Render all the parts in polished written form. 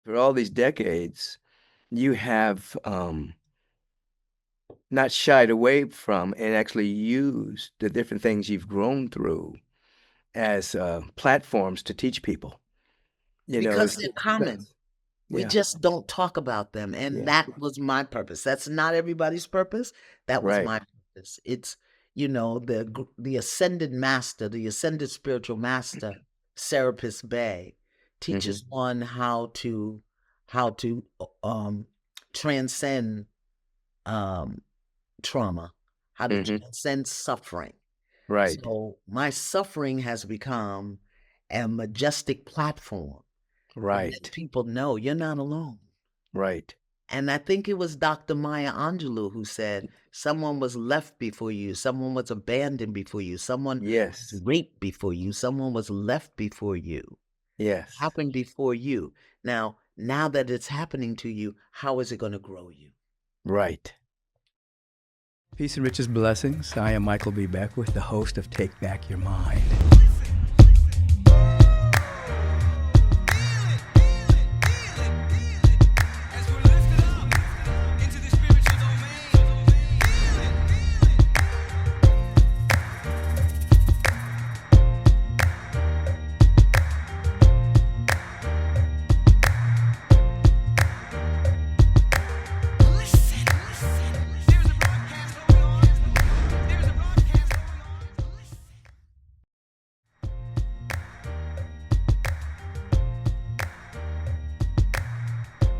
for all these decades, you have not shied away from and actually used the different things you've grown through as platforms to teach people. You know, because it's they're common. We yeah, just don't talk about them, and yeah, that was my purpose. That's not everybody's purpose. That was right. my purpose. It's, the ascended master, the ascended spiritual master, Serapis Bey, Hmm. teaches one how to transcend um, trauma, how to Hmm. transcend suffering. Right, So my suffering has become a majestic platform to let right, people know you're not alone. right. And I think it was Dr. Maya Angelou who said, someone was left before you, someone was abandoned before you, someone was Yes, raped before you, someone was left before you, yes. happened before you. Now that it's happening to you, how is it going to grow you? Right. Peace and riches blessings. I am Michael B. Beckwith, the host of Take Back Your Mind.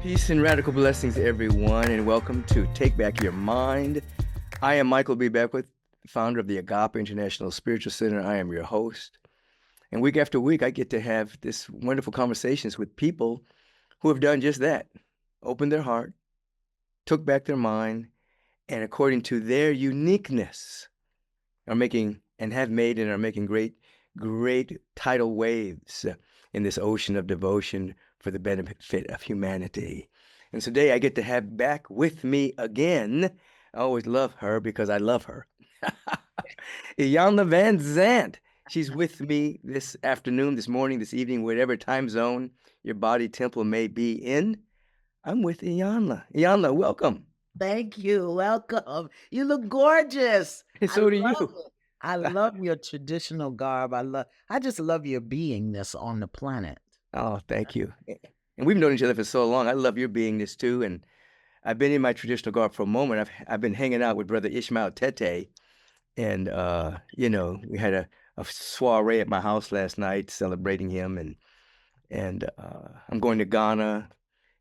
Peace and radical blessings, everyone, and welcome to Take Back Your Mind. I am Michael B. Beckwith, founder of the Agape International Spiritual Center. I am your host. And week after week, I get to have this wonderful conversations with people who have done just that, opened their heart, took back their mind, and according to their uniqueness, are making and have made and are making great, great tidal waves in this ocean of devotion for the benefit of humanity. And today I get to have back with me again. I always love her because I love her. Iyanla Vanzant. She's with me this afternoon, this morning, this evening, whatever time zone your body temple may be in. I'm with Iyanla. Iyanla, welcome. Thank you. Welcome. You look gorgeous. And I so do love you. it. I love your traditional garb. I just love your beingness on the planet. Oh, thank you. And we've known each other for so long. I love your beingness too. And I've been in my traditional garb for a moment. I've been hanging out with Brother Ishmael Tete, and we had a soiree at my house last night celebrating him, and I'm going to Ghana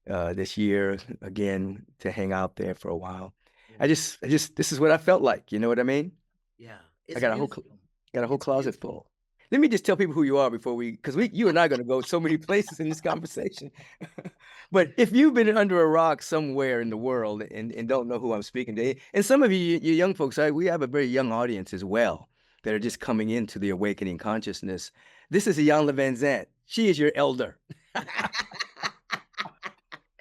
this year again to hang out there for a while. I just this is what I felt like. You know what I mean? Yeah, I it's got beautiful. got a whole It's closet beautiful. full. Let me just tell people who you are before because you and I are going to go so many places in this conversation. But if you've been under a rock somewhere in the world and don't know who I'm speaking to, and some of you young folks, we have a very young audience as well that are just coming into the awakening consciousness. This is Iyanla Vanzant. She is your elder.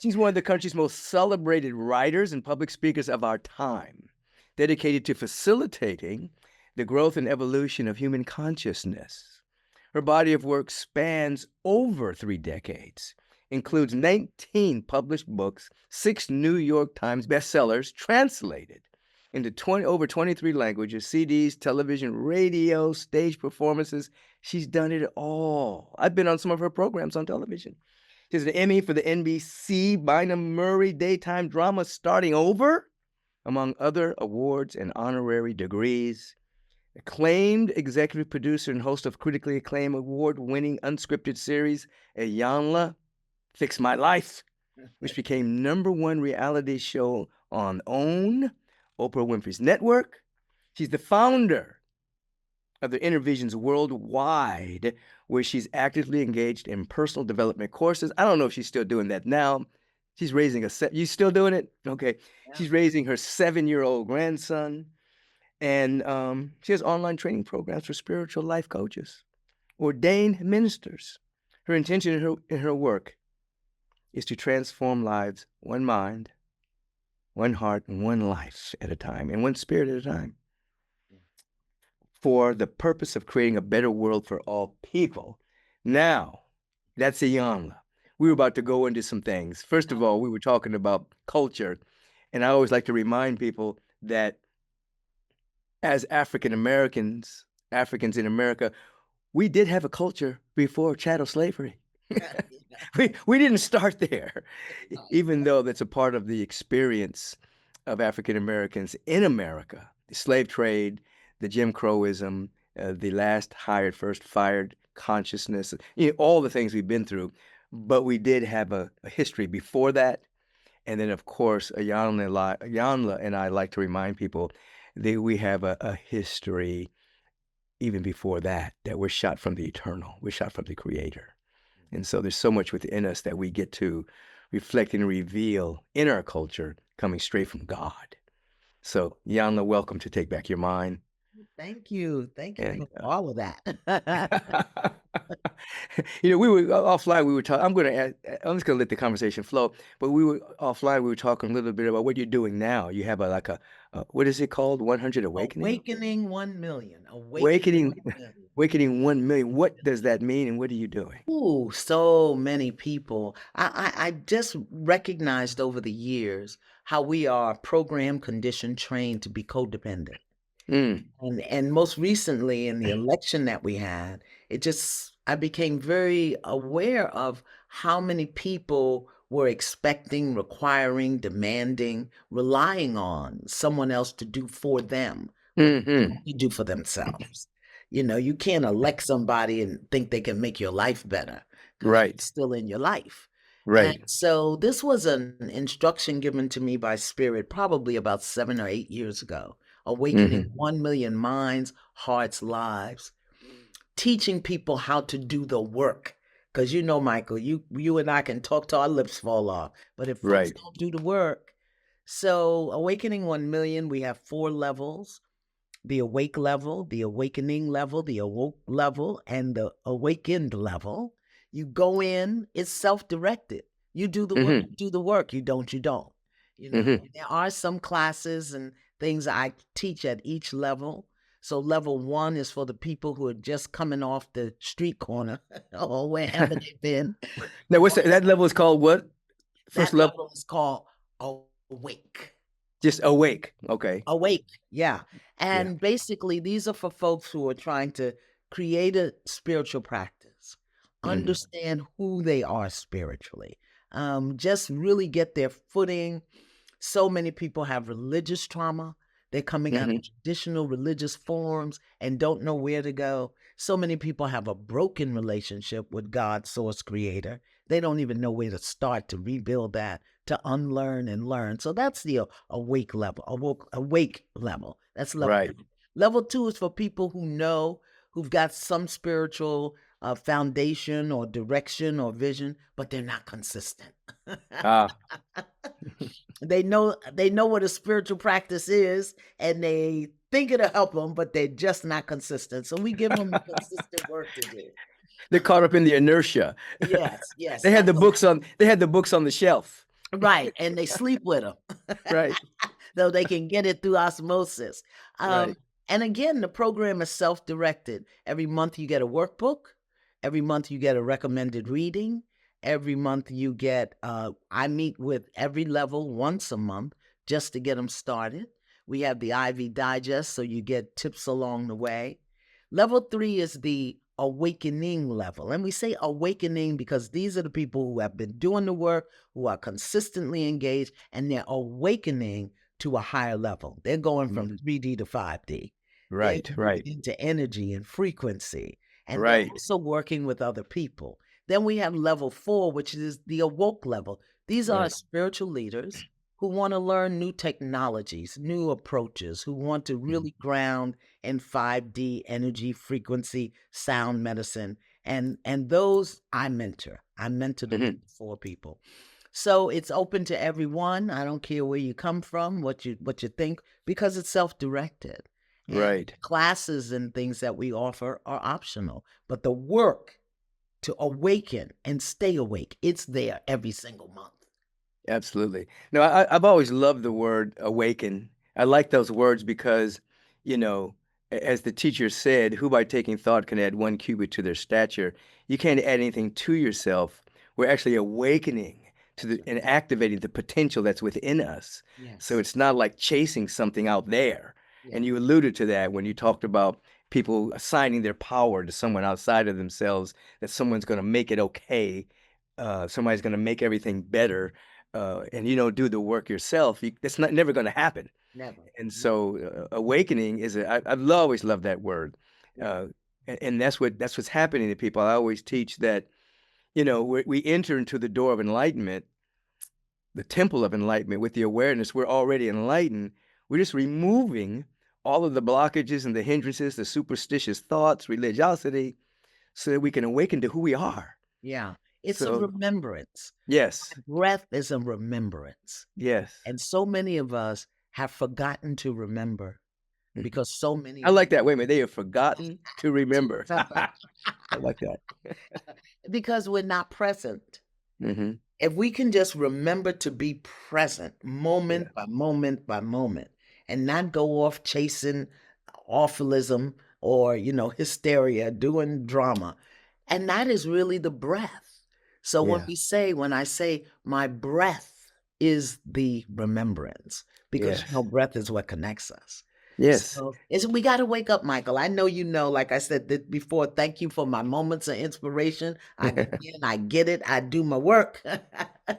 She's one of the country's most celebrated writers and public speakers of our time, dedicated to facilitating the growth and evolution of human consciousness. Her body of work spans over 3 decades, includes 19 published books, 6 New York Times bestsellers translated into over 23 languages, CDs, television, radio, stage performances. She's done it all. I've been on some of her programs on television. She's an Emmy for the NBC Bunim Murray daytime drama Starting Over, among other awards and honorary degrees. Acclaimed executive producer and host of critically acclaimed award-winning unscripted series Iyanla Fix My Life, which became #1 reality show on OWN, Oprah Winfrey's Network. She's the founder of the Intervisions Worldwide, where she's actively engaged in personal development courses. I don't know if she's still doing that now. She's raising you still doing it? Okay. Yeah. She's raising her 7-year-old grandson, and she has online training programs for spiritual life coaches, ordained ministers. Her intention in her work is to transform lives one mind, one heart, and one life at a time, and one spirit at a time, for the purpose of creating a better world for all people. Now, that's Iyanla. we were about to go into some things. First of all, we were talking about culture, and I always like to remind people that as African Americans, Africans in America, we did have a culture before chattel slavery. We didn't start there, even though that's a part of the experience of African Americans in America. The slave trade, the Jim Crowism, the last hired, first fired consciousness, all the things we've been through. But we did have a history before that. And then, of course, Iyanla and I like to remind people that we have a history even before that we're shot from the eternal. We're shot from the Creator. And so there's so much within us that we get to reflect and reveal in our culture coming straight from God. So, Iyanla, welcome to Take Back Your Mind. Thank you. Thank you And for all of that. we were offline. We were talking. I'm just gonna let the conversation flow. But we were offline. We were talking a little bit about what you're doing now. You have a what is it called? 100 Awakening. Awakening 1 million. Awakening. 1 million. Awakening 1 million. What does that mean, and what are you doing? Ooh, so many people. I just recognized over the years how we are programmed, conditioned, trained to be codependent. Mm. And most recently in the election that we had, I became very aware of how many people were expecting, requiring, demanding, relying on someone else to do for them what they Mm-hmm. only do for themselves. You can't elect somebody and think they can make your life better because Right. it's still in your life. And Right. so this was an instruction given to me by Spirit probably about 7 or 8 years ago. Awakening Mm-hmm. 1 million minds, hearts, lives, teaching people how to do the work. Because Michael, you and I can talk till our lips fall off, but if folks Right. don't do the work. So Awakening 1 million, we have 4 levels: the awake level, the awakening level, the awoke level, and the awakened level. You go in, it's self-directed. You do the work, Mm-hmm. you do the work. You don't. Mm-hmm. There are some classes and things I teach at each level. So level 1 is for the people who are just coming off the street corner or wherever they've been. Now, what's that level is called what? First That level? level is called awake. Just awake. Okay. Awake, yeah. Yeah. And basically, these are for folks who are trying to create a spiritual practice, Mm-hmm. understand who they are spiritually, just really get their footing. So many people have religious trauma. They're coming out Mm-hmm. of traditional religious forms and don't know where to go. So many people have a broken relationship with God, source creator. They don't even know where to start to rebuild that, to unlearn and learn. So that's the awake level, awake level. That's level Right. 1. Level 2 is for people who've got some spiritual foundation or direction or vision, but they're not consistent. Ah. They know what a spiritual practice is, and they think it'll help them, but they're just not consistent. So we give them consistent work to do. They're caught up in the inertia. Yes. They had the books on the shelf. Right, and they sleep with them. Right. Though they can get it through osmosis. Right. And again, the program is self-directed. Every month you get a workbook. Every month you get a recommended reading. Every month you get, I meet with every level once a month just to get them started. We have the Ivy Digest, so you get tips along the way. Level 3 is the awakening level. And we say awakening because these are the people who have been doing the work, who are consistently engaged, and they're awakening to a higher level. They're going from 3D to 5D. Right. They're Right. moving into energy and frequency. And Right. they're also working with other people. Then we have level 4, which is the awoke level. These are Right. spiritual leaders who want to learn new technologies, new approaches, who want to really ground in 5D energy, frequency, sound medicine. And those I mentor. I mentor the 4 people. So it's open to everyone. I don't care where you come from, what you think, because it's self-directed. And Right. classes and things that we offer are optional, but the work to awaken and stay awake, it's there every single month. Absolutely. No, I've always loved the word awaken. I like those words because, as the teacher said, who by taking thought can add 1 cubit to their stature. You can't add anything to yourself we're actually awakening to the and activating the potential that's within us. So Yes. it's not like chasing something out there. Yeah. And you alluded to that when you talked about people assigning their power to someone outside of themselves, that someone's going to make it okay. Somebody's going to make everything better. And you don't do the work yourself. That's not never going to happen. Never. And Never. so awakening is I've always loved that word. Yeah. Uh, and that's what's happening to people. I always teach that, we enter into the door of enlightenment, the temple of enlightenment with the awareness we're already enlightened. We're just removing all of the blockages and the hindrances, the superstitious thoughts, religiosity, so that we can awaken to who we are. Yeah. It's a So, remembrance. yes, Breath is a remembrance. yes. And so many of us have forgotten to remember Mhm. because so many I of like that. Wait a minute. They have forgotten to remember. us I like that. because we're not present. Hmm. If we can just remember to be present Yeah. moment by moment by moment and not go off chasing awfulism or, hysteria, doing drama. And that is really the breath. So Yeah. when I say my breath is the remembrance, because, Yes. breath is what connects us. Yes. So we got to wake up, Michael. I know like I said before, thank you for my moments of inspiration. I get it. I do my work.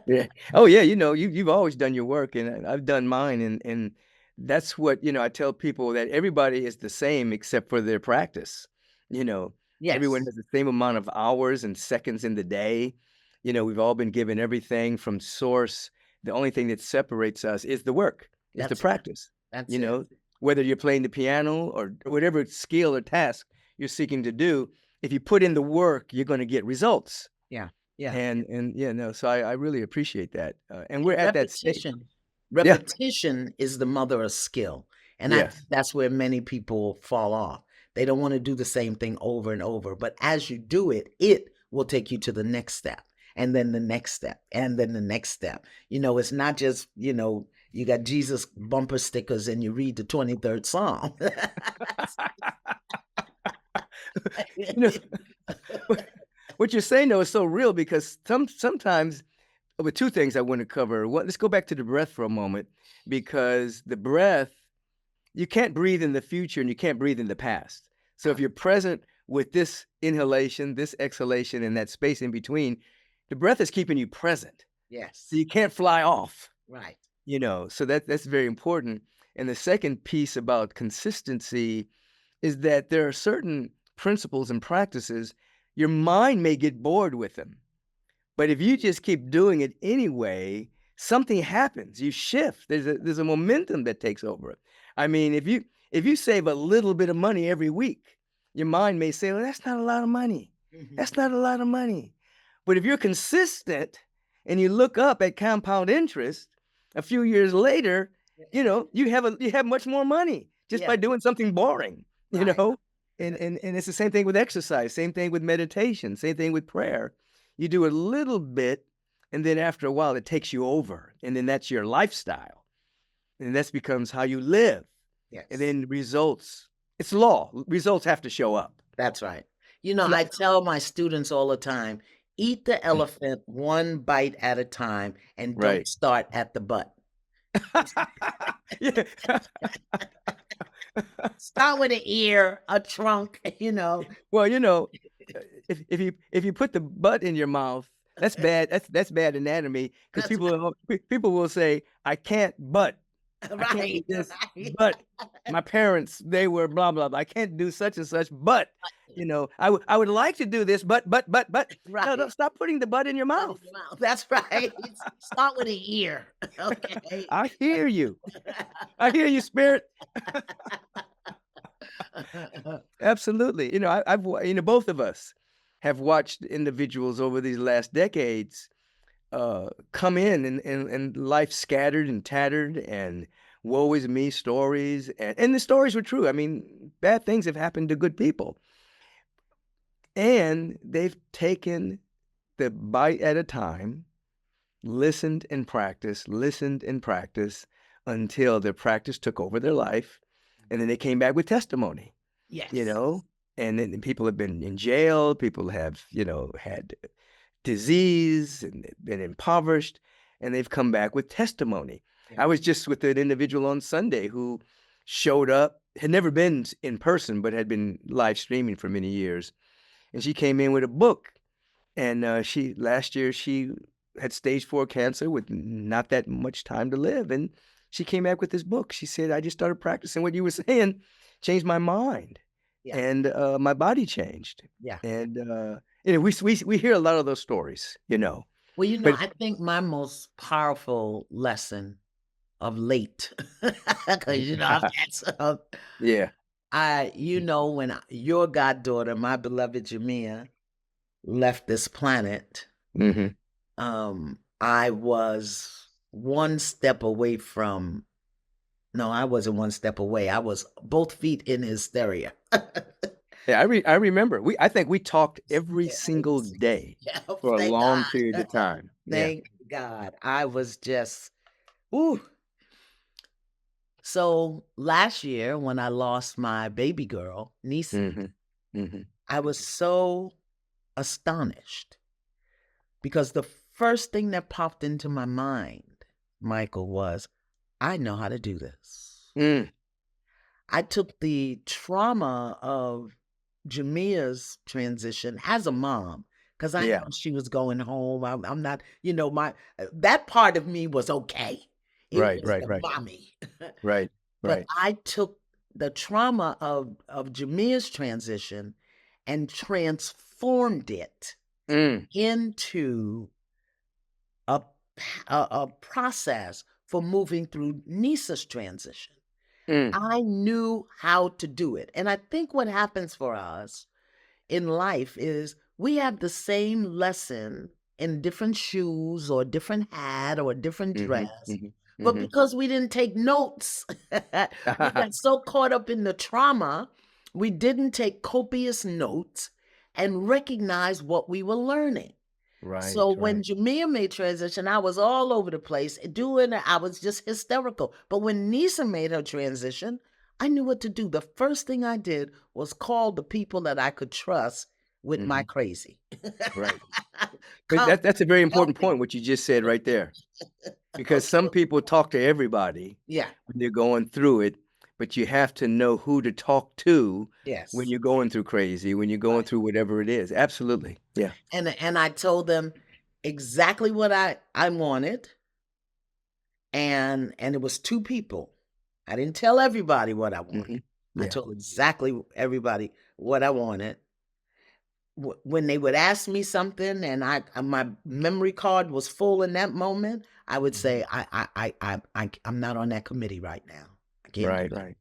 Yeah. Oh yeah, you've always done your work and I've done mine and that's what, I tell people that everybody is the same except for their practice. You know, Everyone Yes, has the same amount of hours and seconds in the day. We've all been given everything from source. The only thing that separates us is the work, is the that's it. practice. That's You it. know, Whether you're playing the piano or whatever skill or task you're seeking to do, if you put in the work, you're going to get results. Yeah. Yeah. And yeah, no, so I really appreciate that. And we're And at that stage. repetition. Yeah. Repetition is the mother of skill. And I think Yes. that's where many people fall off. They don't want to do the same thing over and over. But as you do it, it will take you to the next step, and then the next step, and then the next step. It's not just, you got Jesus bumper stickers and you read the 23rd Psalm. You know, what you're saying though is so real because sometimes with two things I want to cover. One, let's go back to the breath for a moment because the breath, you can't breathe in the future and you can't breathe in the past. So if you're present with this inhalation, this exhalation, and that space in between, the breath is keeping you present. Yes. So you can't fly off. Right. So that's very important. And the second piece about consistency is that there are certain principles and practices, your mind may get bored with them. But if you just keep doing it anyway, something happens. You shift. There's a momentum that takes over. I mean, if you save a little bit of money every week, your mind may say, "Well, that's not a lot of money. That's not a lot of money." But if you're consistent and you look up at compound interest, a few years later, you have much more money just Yeah. by doing something boring, you Right. know? And it's the same thing with exercise, same thing with meditation, same thing with prayer. You do a little bit, and then after a while, it takes you over, and then that's your lifestyle, and that becomes how you live. And Yes. then results, it's law. Results have to show up. That's right. It's not I tell my students all the time, eat the elephant one bite at a time and don't right. start at the butt. Yeah. Start with an ear, a trunk, Well, if you put the butt in your mouth, that's bad. That's bad anatomy because That's people will say, "I can't but." I can't do right. this, Right. but my parents, they were blah, blah, blah. I can't do such and such, but, I would like to do this, but. No, Right. don't stop putting the butt in your Put it in mouth. your mouth. That's right. Start with an ear. Okay. I hear you. I hear you, spirit. Absolutely. Both of us have watched individuals over these last decades come in and life scattered and tattered and woe is me stories. And the stories were true. I mean, bad things have happened to good people. And they've taken the bite at a time, listened and practiced until their practice took over their life. And then they came back with testimony, you Yes. know, and then people have been in jail. People have, had disease and they've been impoverished, and they've come back with testimony. Yeah. I was just with an individual on Sunday who showed up, had never been in person, but had been live streaming for many years. And she came in with a book. And last year she had stage 4 cancer with not that much time to live. And she came back with this book. She said, I just started practicing what you were saying, changed my mind. Yeah. And my body changed. Yeah. And we hear a lot of those stories, Well, But I think my most powerful lesson of late, because I've had some. yeah. When your goddaughter, my beloved Jamia, left this planet, hmm I was one step away from. No, I wasn't one step away. I was both feet in hysteria. Yeah, I remember. I think we talked every Yeah, single day yeah, for a thank long God. period of time. Yeah. Thank God. I was just, ooh. So last year, when I lost my baby girl, Nisi, hmm hmm I was so astonished because the first thing that popped into my mind, Michael, was I know how to do this. Mm. I took the trauma of Jamia's transition as a mom, because I Yeah. know she was going home. I'm not, that part of me was okay. It Right, was right, the right, mommy. right, But right. I took the trauma of Jamia's transition and transformed it Mm. into a, a process for moving through Nisa's transition. Mm. I knew how to do it. And I think what happens for us in life is we have the same lesson in different shoes or a different hat or a different hmm dress. hmm But hmm because we didn't take notes, we got so caught up in the trauma, we didn't take copious notes and recognize what we were learning. Right, So when right. Jamia made transition, I was all over the place doing it. I was just hysterical. But when Nisa made her transition, I knew what to do. The first thing I did was call the people that I could trust with my hmm crazy. Right. But Come that's a very help important me. point, what you just said right there. Because Okay. some people talk to everybody Yeah. when they're going through it, but you have to know who to talk to when Yes. you're going through crazy, when you're going Right. through whatever it is. Absolutely. Yeah. And I told them exactly what I wanted. And it was two people. I didn't tell everybody what I wanted. hmm I Yeah. told exactly everybody what I wanted. When they would ask me something and my memory card was full in that moment, I would Mhm. say I'm not on that committee right now. I can't do Right, that. right.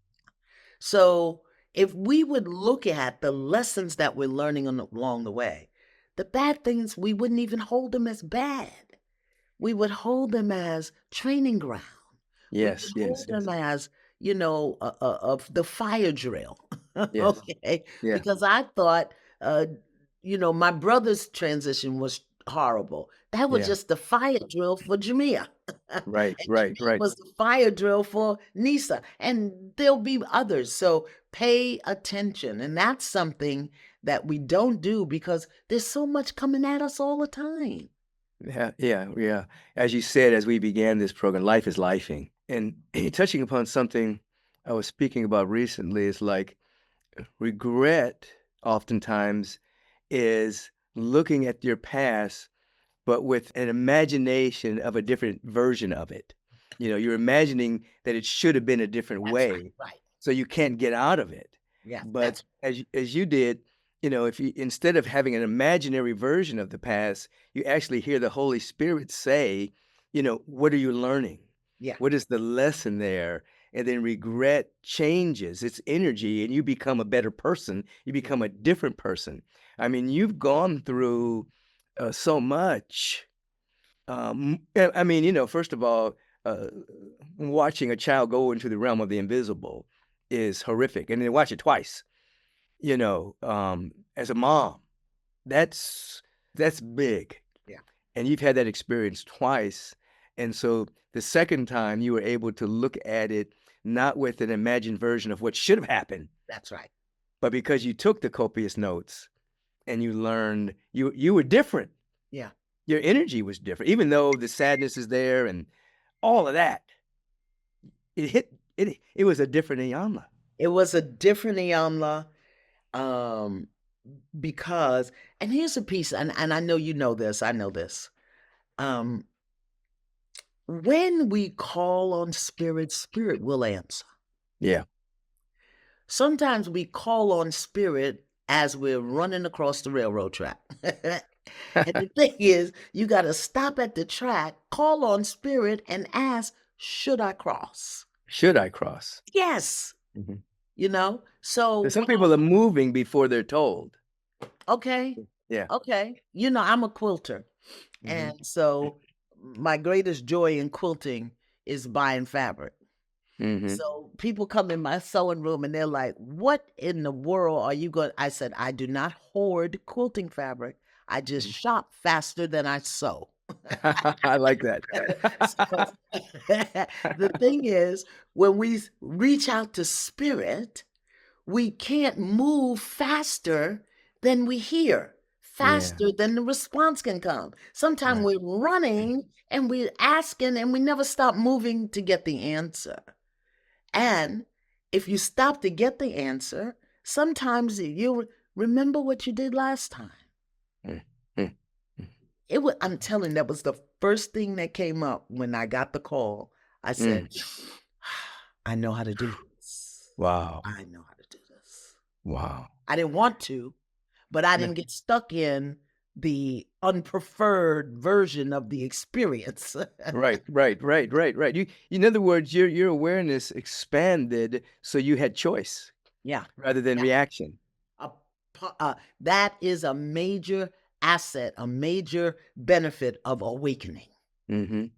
So if we would look at the lessons that we're learning along the way, the bad things, we wouldn't even hold them as bad. We would hold them as training ground. We would Yes, yes, hold yes, them as, of the fire drill. yes. Okay. Yeah. Because I thought, uh, my brother's transition was horrible. That was Yeah. just the fire drill for Jamia. And Right, right, Jamia right. was the fire drill for Nisa. And there'll be others. So pay attention. And that's something that we don't do because there's so much coming at us all the time. Yeah, yeah, yeah. As you said, as we began this program, life is lifing. And touching upon something I was speaking about recently is like regret oftentimes is looking at your past, but with an imagination of a different version of it. You're imagining that it should have been a different That's right. way, Right. so you can't get out of it. Yeah. But That's as you did, if you instead of having an imaginary version of the past, you actually hear the Holy Spirit say, what are you learning? yeah. What is the lesson there? And then regret changes its energy and you become a better person. You Yeah. become a different person. I mean, you've gone through so much. I mean, first of all, uh, watching a child go into the realm of the invisible is horrific. And then watch it twice, as a mom, that's big. Yeah. And you've had that experience twice. And so the second time you were able to look at it not with an imagined version of what should have happened, That's right. but because you took the copious notes and you learned you were different. Yeah. Your energy was different, even though the sadness is there and all of that. It was a different Iyanla. It was a different Iyanla, um, because, and here's a piece, and I know you know this, I know this. Um, when we call on spirit, spirit will answer. Yeah. Sometimes we call on spirit as we're running across the railroad track. And the thing is, you got to stop at the track, call on spirit, and ask, should I cross? Should I cross? Yes. Mhm. You know? So, Some people are moving before they're told. okay. Yeah. Okay. You know, I'm a quilter. Mhm. And so my greatest joy in quilting is buying fabric. Mhm. So people come in my sewing room and they're like, what in the world are you going? I said, I do not hoard quilting fabric. I just shop faster than I sew. I like that. So the thing is, when we reach out to spirit, we can't move faster than we hear, Yeah. faster than the response can come. Sometimes Right. we're running and we're asking and we never stop moving to get the answer. And if you stop to get the answer, sometimes you remember what you did last time. Mm, mm, mm, I'm telling you, that was the first thing that came up when I got the call. I said, mm. I know how to do this. Wow. I know how to do this. Wow. I didn't want to, but I No. didn't get stuck in the unpreferred version of the experience. Right, right, right, right, right. In other words, your awareness expanded so you had choice Yeah, rather than yeah. reaction. A that is a major asset, a major benefit of awakening. Mhm.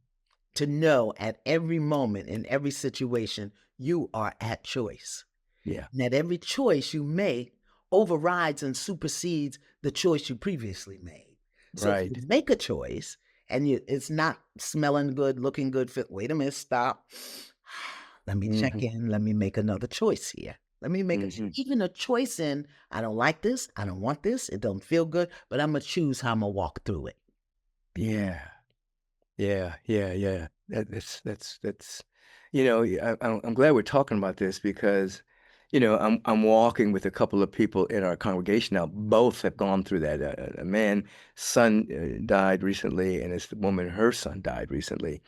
To know at every moment, in every situation, you are at choice. Yeah. And that every choice you make overrides and supersedes the choice you previously made. So if you Right. make a choice and it's not smelling good, looking good, wait a minute, stop. Let me check Mhm. in. Let me make another choice here. Let me make Mhm. even a choice in, I don't like this. I don't want this. It don't feel good, but I'm going to choose how I'm going to walk through it. Yeah. Yeah, yeah, yeah. That's I'm glad we're talking about this because, I'm walking with a couple of people in our congregation now. Both have gone through that. A man, son died recently, and it's the woman, her son died recently,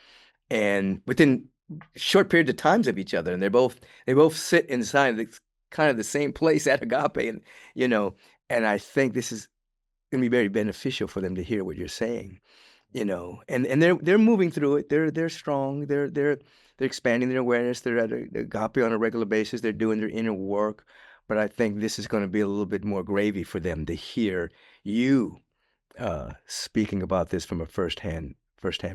and within short periods of times of each other, and they both sit inside kind of the same place at Agape, and you know, and I think this is going to be very beneficial for them to hear what you're saying, and they're moving through it. They're strong. They're expanding their awareness. They're at the agape on a regular basis. They're doing their inner work. But I think this is going to be a little bit more gravy for them to hear you speaking about this from a firsthand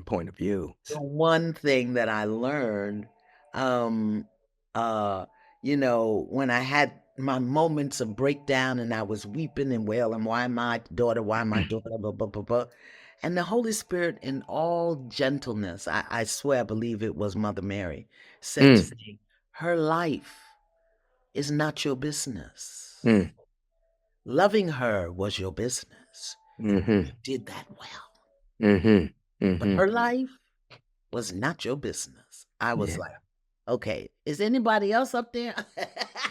point of view. The one thing that I learned, um, uh, when I had my moments of breakdown and I was weeping and wailing, why my daughter, why my daughter, blah, blah, blah, blah. And the Holy Spirit, in all gentleness, I swear I believe it was Mother Mary, said to Mm, me, her life is not your business. mm, Loving her was your business. mm-hmm, You did that well. mm-hmm, But mm-hmm. her life was not your business. I was Yeah. like, okay, is anybody else up there?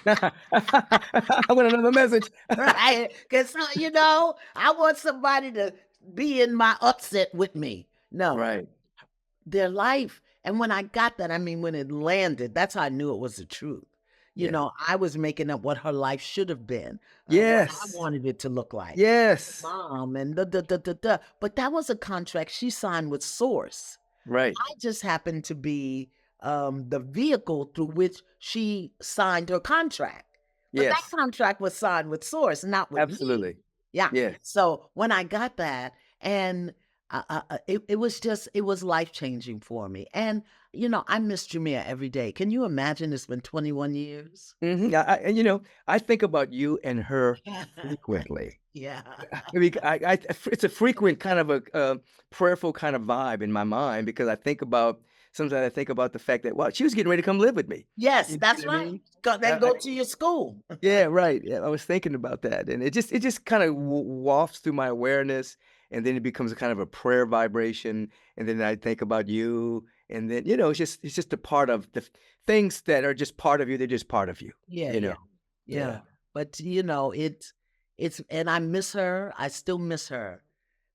I want another message. Right? Because, I want somebody to be in my upset with me. No, Right. their life. And when I got that, I mean, when it landed, that's how I knew it was the truth. Yeah. I was making up what her life should have been, what I Yes. wanted it to look like. Yes. Mom and da. But that was a contract she signed with Source. Right. I just happened to be the vehicle through which she signed her contract. But that Yes. contract was signed with Source, not with me. Absolutely. Yeah. Yes. So when I got that, and it was life changing for me. And I miss Jamia every day. Can you imagine? It's been 21 years. Mhm. I think about you and her frequently. Yeah. I mean, it's a frequent kind of a prayerful kind of vibe in my mind because sometimes I think about the fact that, wow, she was getting ready to come live with me. Yes, You see that's what I right. mean? Then go to your school. Yeah, right. Yeah, I was thinking about that, and it just kind of wafts through my awareness, and then it becomes a kind of a prayer vibration, and then I think about you, and then it's just a part of the things that are just part of you. They're just part of you. Yeah, You yeah, know. yeah. Yeah. But it's and I miss her. I still miss her.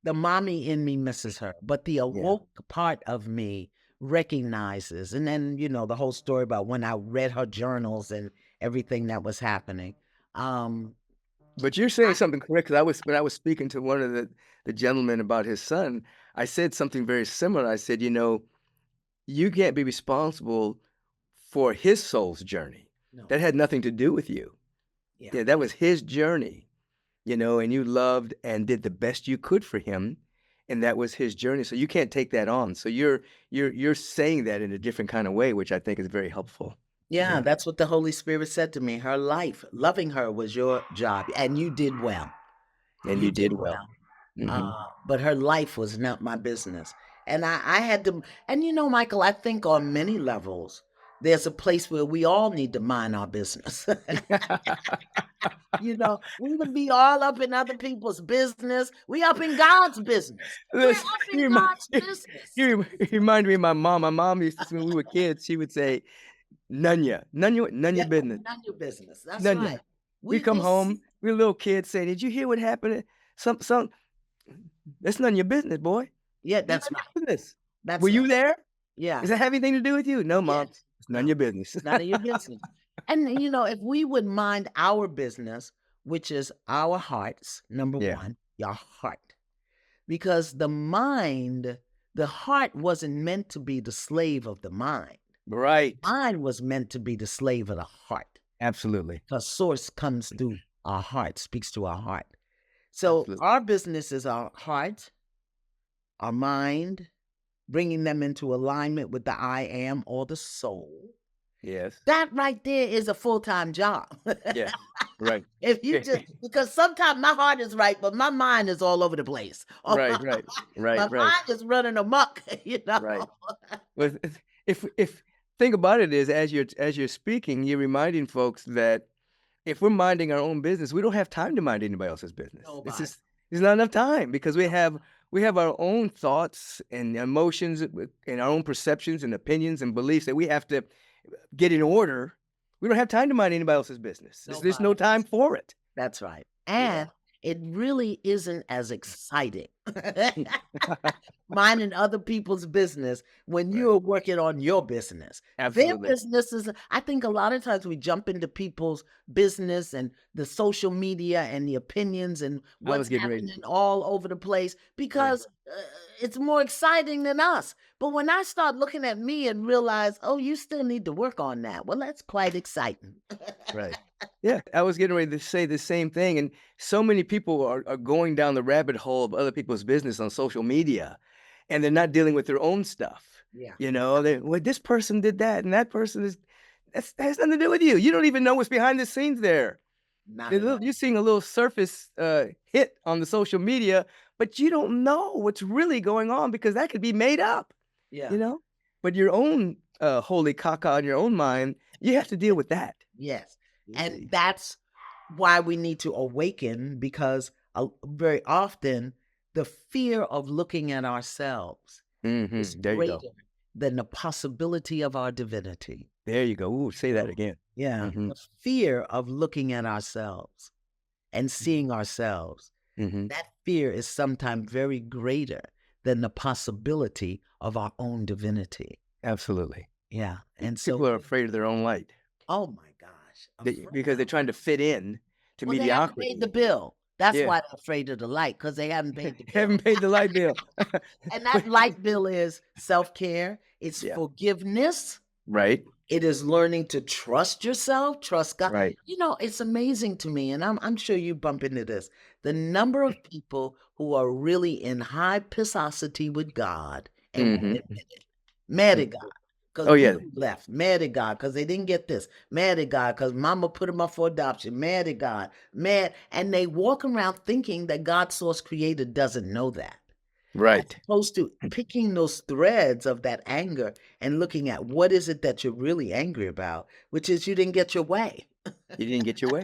The mommy in me misses her, but the Yeah. awoke part of me recognizes. And then, the whole story about when I read her journals and everything that was happening. Um, But you're saying something correct, 'cause when I was speaking to one of the gentlemen about his son, I said something very similar. I said, you can't be responsible for his soul's journey. no, That had nothing to do with you. yeah, Yeah, that was his journey, and you loved and did the best you could for him, and that was his journey. So you can't take that on. So you're saying that in a different kind of way, which I think is very helpful. yeah. Yeah. That's what the Holy Spirit said to me. Her life, loving her was your job, and you did well. And You you did did well. well. Mhm. But her life was not my business. And I had to, and Michael, I think on many levels, there's a place where we all need to mind our business. We would be all up in other people's business. We up in God's business. We're Listen, up in God's business. you remind me of my mom. My mom used to, when we were kids, she would say, none Yeah, your business, none your business. That's none right. ya. We come This, home, we little kids say, did you hear what happened? Some, that's none of your business, boy. yeah, None that's of right. your business. Were That's you right. there? Yeah. Does that have anything to do with you? No, mom. Yes. It's none of No. your business. None of your business. And if we would mind our business, which is our hearts, number Yeah. one, your heart. Because the heart wasn't meant to be the slave of the mind. Right. Mind was meant to be the slave of the heart. Absolutely. Because source comes through our heart, speaks to our heart. So Absolutely. our business is our heart, our mind, bringing them into alignment with the I am or the soul. Yes. That right there is a full-time job. Yeah. Right. If you just, because sometimes my heart is right, but my mind is all over the place. Or Right, right, my right, right, mind is running amok, right. Well, if think about it is as you're speaking, you're reminding folks that if we're minding our own business, we don't have time to mind anybody else's business. It's Nobody. just there's not enough time because we have our own thoughts and emotions and our own perceptions and opinions and beliefs that we have to get in order. We don't have time to mind anybody else's business. There's Nobody. no time for it. That's right. You And know. it really isn't as exciting minding other people's business when Right. you're working on your business. Their Absolutely. business is, I think a lot of times we jump into people's business and the social media and the opinions and I was what's getting ready. happening all over the place Right. because it's more exciting than us. But when I start looking at me and realize, oh, you still need to work on that. Well, that's quite exciting. Right. Yeah, I was getting ready to say the same thing, and so many people are going down the rabbit hole of other people's business on social media, and they're not dealing with their own stuff. Yeah. Well, this person did that, and that person that has nothing to do with you. You don't even know what's behind the scenes there. Not at all. You're seeing a little surface hit on the social media, but you don't know what's really going on because that could be made up. Yeah. You know, but your own holy caca in your own mind, you have to deal with that. Yes. You And see. that's why we need to awaken because very often the fear of looking at ourselves is There you go. greater than the possibility of our divinity. There you go. Ooh, say that again. Yeah. Mhm, The fear of looking at ourselves and seeing ourselves, mhm. that fear is sometimes very greater than the possibility of our own divinity. Absolutely. Yeah. And People so, are afraid of their own light oh my gosh, because they're trying to fit in to well, they haven't paid the mediocrity. bill. That's Yeah, why they're afraid of the light, because they haven't paid the bill. haven't paid the light bill. And that light bill is self-care, it's Yeah. forgiveness, Right, it is learning to trust yourself, trust God. right. It's amazing to me, and I'm sure you bump into this. The number of people who are really in high pissosity with God and won't Mhm. admit it. Mad Mm. at God. Because Oh, yeah. Boo left. Mad at God because they didn't get this. Mad at God because mama put him up for adoption. Mad at God. Mad. And they walk around thinking that God's source creator doesn't know that. As Right. opposed to picking those threads of that anger and looking at what is it that you're really angry about, which is you didn't get your way. You didn't get your way.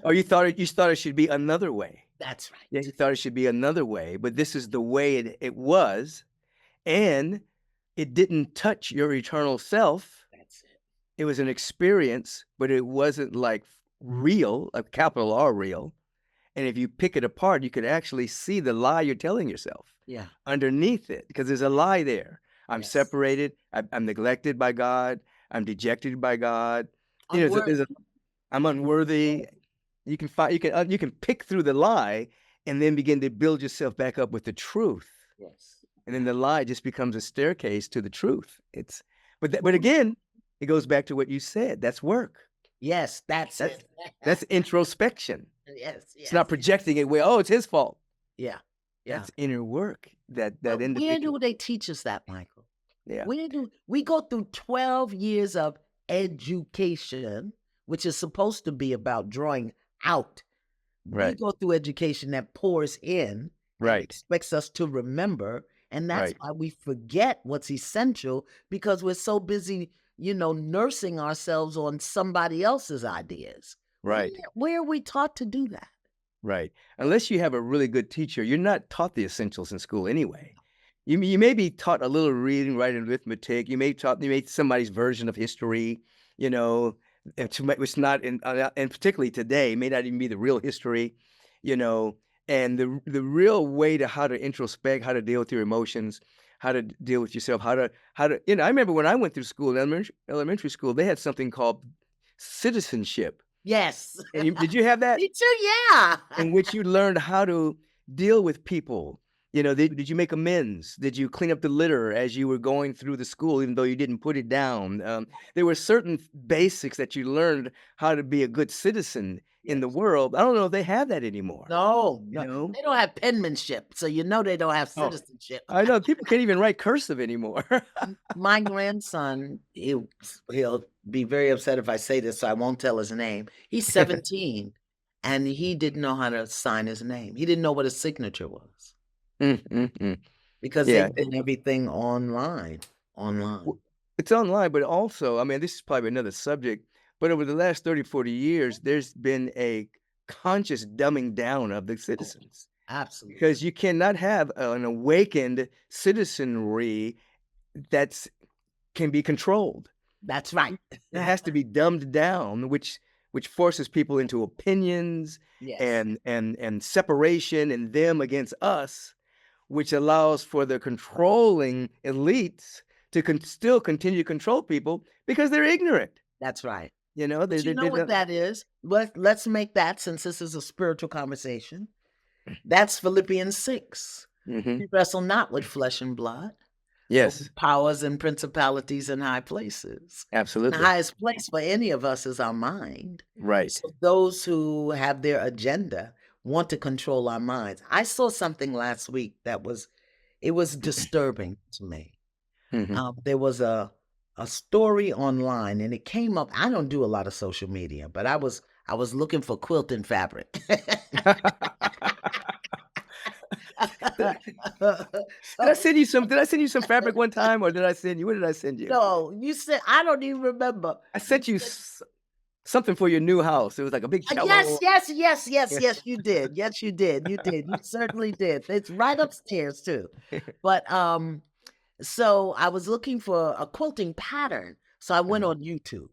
Or you thought it should be another way. That's Yeah, right. you thought it should be another way, but this is the way it was, and it didn't touch your eternal self. That's it. It was an experience, but it wasn't like real, a capital R real. And if you pick it apart, you could actually see the lie you're telling yourself Yeah. underneath it, because there's a lie there. I'm Yes. separated. I'm neglected by God. I'm dejected by God. You know, Unworthy. I'm unworthy. You can find you can pick through the lie and then begin to build yourself back up with the truth. Yes. And then the lie just becomes a staircase to the truth. But again, it goes back to what you said. That's work. Yes, that's That's it. that's introspection. Yes, It's not yes. projecting it where, oh, it's his fault. Yeah. Yeah. That's inner work. That But where individual. do they teach us that, Michael? Yeah. Where do we go through 12 years of education, which is supposed to be about drawing out? We Right. go through education that pours in and Right. expects us to remember. And that's Right. why we forget what's essential, because we're so busy, nursing ourselves on somebody else's ideas. Right. Where are we taught to do that? Right. Unless you have a really good teacher, you're not taught the essentials in school anyway. You may be taught a little reading, writing, arithmetic. You may somebody's version of history, you know, which not and particularly today may not even be the real history, you know. And the real way to how to introspect, how to deal with your emotions, how to deal with yourself, how to I remember when I went through school, elementary school, they had something called citizenship. Yes. And did you have that? Me too, yeah. In which you learned how to deal with people. Did you make amends? Did you clean up the litter as you were going through the school, even though you didn't put it down? There were certain basics that you learned how to be a good citizen in the Yes. world. I don't know if they have that anymore. No, You know? they don't have penmanship, so they don't have Oh, citizenship. I know people can't even write cursive anymore. My grandson, he'll be very upset if I say this, so I won't tell his name. He's 17, and he didn't know how to sign his name. He didn't know what a signature was because Yeah, they've done everything online. w- it's online, but also, I mean, this is probably another subject, but over the last 30, 40 years, there's been a conscious dumbing down of the citizens. Absolutely. Because you cannot have an awakened citizenry that's can be controlled. That's right. It has to be dumbed down, which forces people into opinions Yes. and separation and them against us, which allows for the controlling elites to still continue to control people because they're ignorant. That's right. You know, But you know what that is? Let's make that, since this is a spiritual conversation, that's Philippians 6. Mhm. We wrestle not with flesh and blood, but Yes, with powers and principalities in high places. The absolutely. highest place for any of us is our mind. Right. So those who have their agenda want to control our minds. I saw something last week that was disturbing to me. Mhm. There was a story online, and it came up. I don't do a lot of social media, but I was looking for quilting fabric. Did I send you some fabric one time, or did I send you? What did I send you? No, you said, I don't even remember. I sent you something for your new house. It was like a big Yes, yellow. yes, yes, yes, yes, you did. Yes, you did. You did. You certainly did. It's right upstairs too. But so I was looking for a quilting pattern. So I went on YouTube,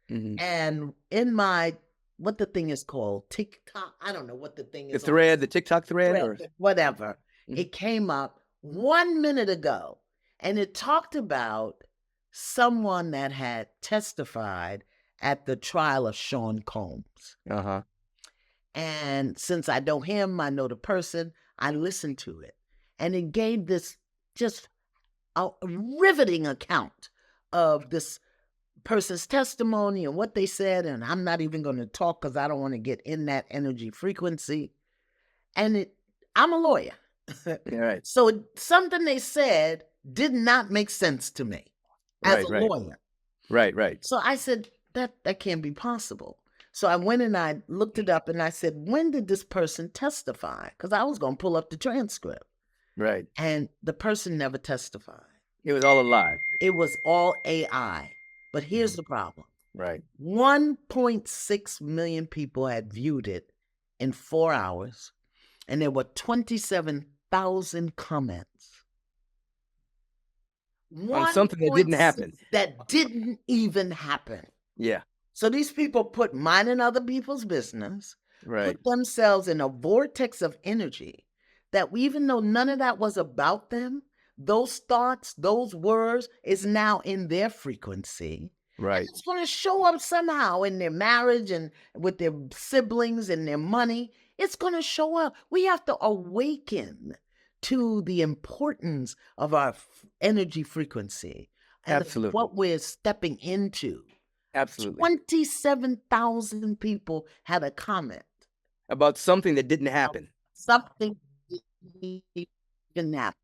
Mhm. and in my, what the thing is called, TikTok, I don't know what the thing The is. thread, the TikTok thread, or whatever. Mhm. It came up 1 minute ago, and it talked about someone that had testified at the trial of Sean Combs. uh-huh. And since I know him, I know the person, I listened to it. And it gave this just a riveting account of this person's testimony and what they said. And I'm not even going to talk because I don't want to get in that energy frequency. And I'm a lawyer. Yeah, right. So something they said did not make sense to me as a Right. lawyer. Right. So I said, that can't be possible. So I went and I looked it up, and I said, when did this person testify? Because I was going to pull up the transcript. Right. And the person never testified. It was all a lie. It was all AI. But here's the problem. Right. 1.6 million people had viewed it in 4 hours, and there were 27,000 comments. On something that didn't 1.6 happen. that didn't even happen. Yeah. So these people put minding other people's business, Right. put themselves in a vortex of energy that even though none of that was about them, those thoughts, those words is now in their frequency. Right. It's going to show up somehow in their marriage and with their siblings and their money. It's going to show up. We have to awaken to the importance of our energy frequency and Absolutely. what we're stepping into. Absolutely. 27,000 people had a comment. About something that didn't happen. Something didn't happen.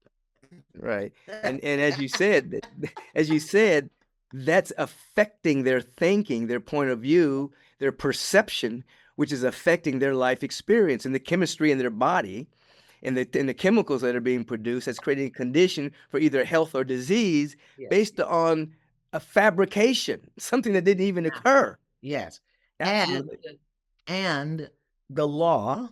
Right. And as you said, that's affecting their thinking, their point of view, their perception, which is affecting their life experience and the chemistry in their body and the chemicals that are being produced. That's creating a condition for either health or disease based on a fabrication, something that didn't even occur. Yes. Absolutely. And the law,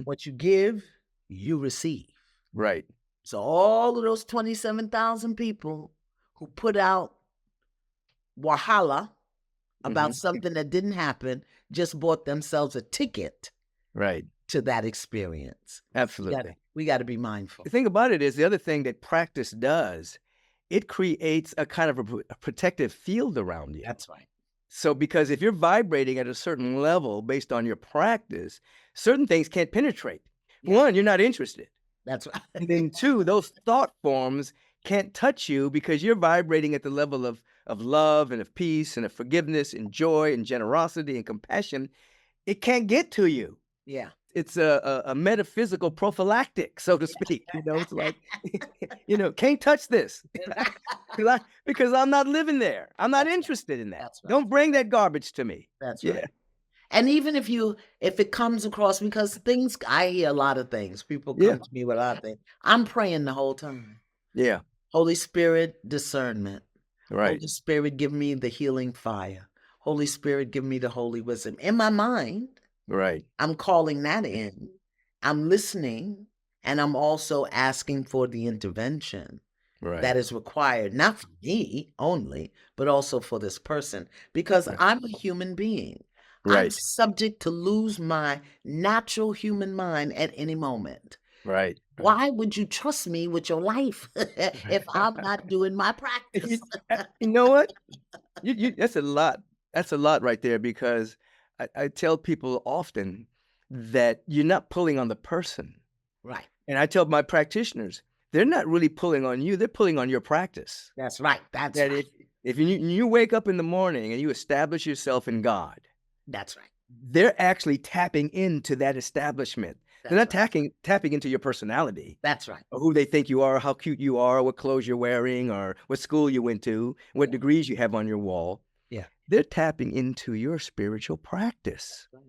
what you give, you receive. Right. So all of those 27,000 people who put out wahala about something that didn't happen just bought themselves a ticket right to that experience. Absolutely. We got to be mindful. The thing about it is the other thing that practice does, it creates a kind of a protective field around you. That's right. So because if you're vibrating at a certain level based on your practice, certain things can't penetrate. One, you're not interested. That's right. And then two, those thought forms can't touch you because you're vibrating at the level of love and of peace and of forgiveness and joy and generosity and compassion. It can't get to you. Yeah. It's a metaphysical prophylactic, so to speak. It's like, can't touch this because I'm not living there. I'm not interested in that. That's right. Don't bring that garbage to me. That's right. And even if it comes across, because I hear a lot of things. People come to me with a lot of things. I'm praying the whole time. Yeah. Holy Spirit, discernment. Right. Holy Spirit, give me the healing fire. Holy Spirit, give me the holy wisdom. In my mind, right, I'm calling that in. I'm listening, and I'm also asking for the intervention that is required, not for me only, but also for this person, because I'm a human being. I'm subject to lose my natural human mind at any moment. Right. Why would you trust me with your life if I'm not doing my practice? You know what? That's a lot. That's a lot right there, because I tell people often that you're not pulling on the person. Right. And I tell my practitioners, they're not really pulling on you. They're pulling on your practice. That's right. That's right. If you wake up in the morning and you establish yourself in God, that's right. They're actually tapping into that establishment. They're not tapping into your personality. That's right. Or who they think you are, how cute you are, what clothes you're wearing, or what school you went to, what degrees you have on your wall. Yeah. They're tapping into your spiritual practice. Right.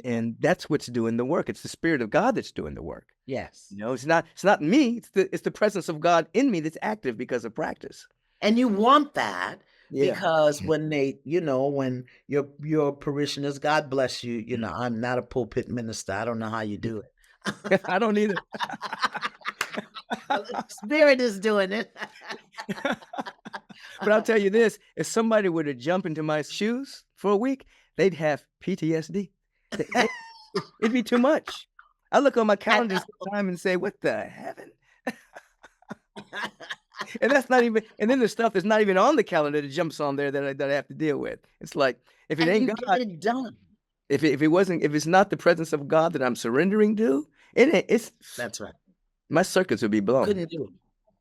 And that's what's doing the work. It's the Spirit of God that's doing the work. Yes. It's not me. It's the presence of God in me that's active because of practice. And you want that. Yeah. Because when when your parishioners, God bless you, I'm not a pulpit minister. I don't know how you do it. I don't either. The Spirit is doing it. But I'll tell you this, if somebody were to jump into my shoes for a week, they'd have PTSD. It'd be too much. I look on my calendar sometime and say, what the heaven? And that's not even, and then there's stuff that's not even on the calendar that jumps on there that I have to deal with. It's like, if it ain't God, get it done. If it's not the presence of God that I'm surrendering to, it's that's right. My circuits would be blown. Couldn't do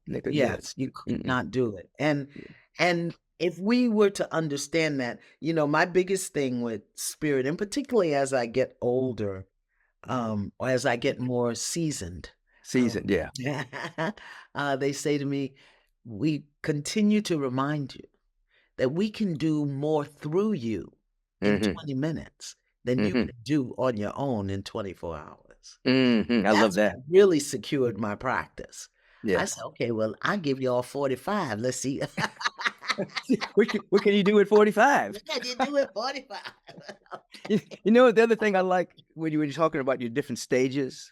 it. Yes, you could not do it. And if we were to understand that, my biggest thing with spirit, and particularly as I get older, or as I get more seasoned. They say to me, we continue to remind you that we can do more through you in 20 minutes than you can do on your own in 24 hours. I love that. Really secured my practice. Yeah. I said, okay, well, I'll give you all 45. Let's see. What can you do at 45? What can you do at 45? You know, the other thing I like when you were talking about your different stages,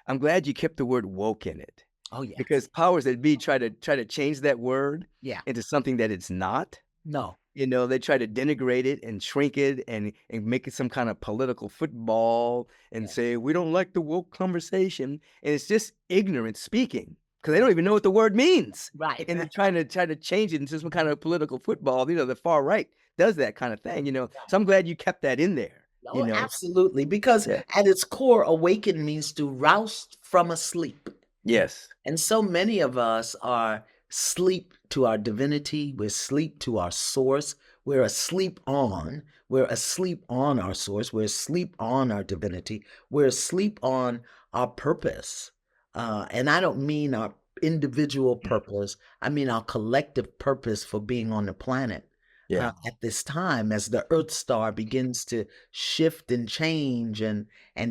I'm glad you kept the word woke in it, Oh, yes. because powers that be try to change that word Yeah. into something that it's not. No. You know, they try to denigrate it and shrink it and make it some kind of political football and Yes. say, we don't like the woke conversation. And it's just ignorant speaking because they don't even know what the word means. Right. And they're trying to change it into some kind of political football. You know, the far right does that kind of thing, you know. So I'm glad you kept that in there, you Oh, know. absolutely. Because Yeah. at its core, awaken means to rouse from a sleep. Yes. And so many of us are asleep to our divinity. We're asleep to our source. We're asleep on. We're asleep on our source. We're asleep on our divinity. We're asleep on our purpose. And I don't mean our individual purpose. I mean our collective purpose for being on the planet. Yeah. At this time, as the Earth star begins to shift and change and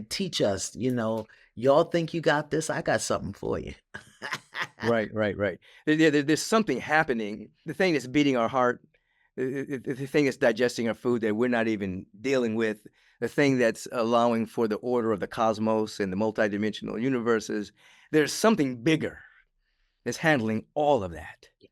teach us, y'all think you got this? I got something for you. Right, right, right. There's something happening. The thing that's beating our heart, the thing that's digesting our food that we're not even dealing with, the thing that's allowing for the order of the cosmos and the multidimensional universes, there's something bigger that's handling all of that. Yes.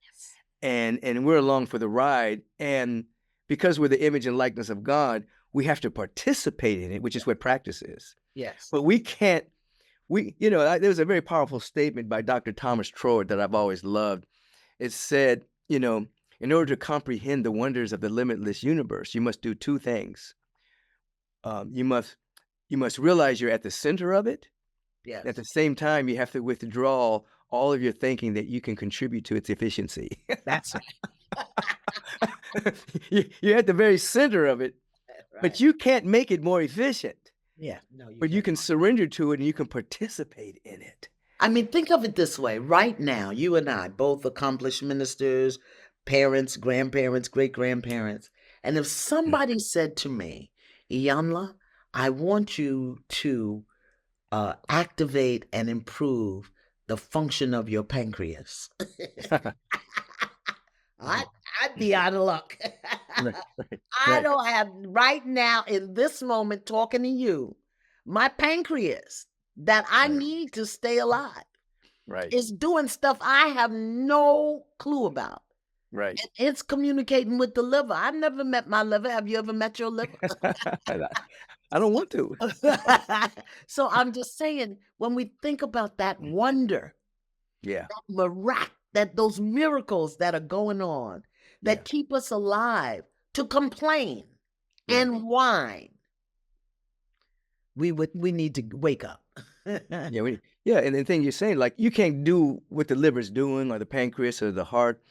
And we're along for the ride. And because we're the image and likeness of God, we have to participate in it, which is what practice is. Yes. But we can't. There was a very powerful statement by Dr. Thomas Troward that I've always loved. It said, in order to comprehend the wonders of the limitless universe, you must do two things. You must realize you're at the center of it. Yes. At the same time, you have to withdraw all of your thinking that you can contribute to its efficiency. That's right. You're at the very center of it, Right. but you can't make it more efficient. Yeah. No, But you can surrender to it and you can participate in it. I mean, think of it this way. Right now, you and I, both accomplished ministers, parents, grandparents, great-grandparents. And if somebody said to me, Iyanla, I want you to activate and improve the function of your pancreas, I'd be out of luck. Right, I don't have right now in this moment talking to you, my pancreas that I Right. need to stay alive Right. is doing stuff I have no clue about. Right. And it's communicating with the liver. I've never met my liver. Have you ever met your liver? I don't want to. So I'm just saying, when we think about that wonder, Yeah. that those miracles that are going on, that Yeah. keep us alive, to complain Yeah. and whine, we need to wake up. Yeah, and the thing you're saying, like, you can't do what the liver's doing or the pancreas or the heart,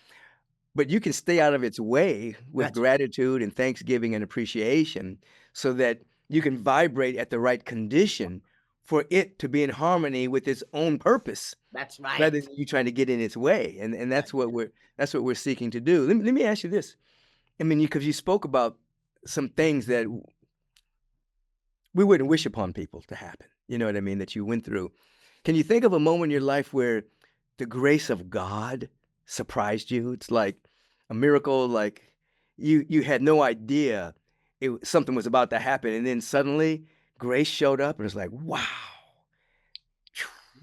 but you can stay out of its way with That's- gratitude and thanksgiving and appreciation so that you can vibrate at the right condition for it to be in harmony with its own purpose That's right. rather than you trying to get in its way. And that's what we're seeking to do. Let me ask you this. I mean, because you spoke about some things that we wouldn't wish upon people to happen. You know what I mean? That you went through. Can you think of a moment in your life where the grace of God surprised you? It's like a miracle, like you had no idea something was about to happen, and then suddenly grace showed up, and it's like, wow.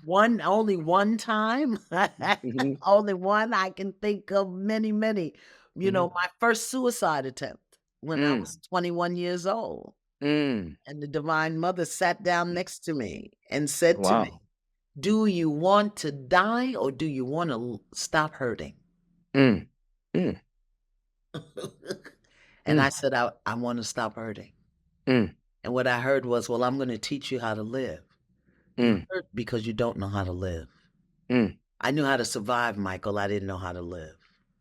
Only one time, Mhm, only one. I can think of many, many. mhm. My first suicide attempt when I Mm, was 21 years old. mm. And the Divine Mother sat down next to me and said to me, Wow. do you want to die or do you want to stop hurting? Mm, mm, And I mm, said, I want to stop hurting. mm, And what I heard was, well, I'm going to teach you how to live. You mm, hurt because you don't know how to live. mm, I knew how to survive, Michael. I didn't know how to live.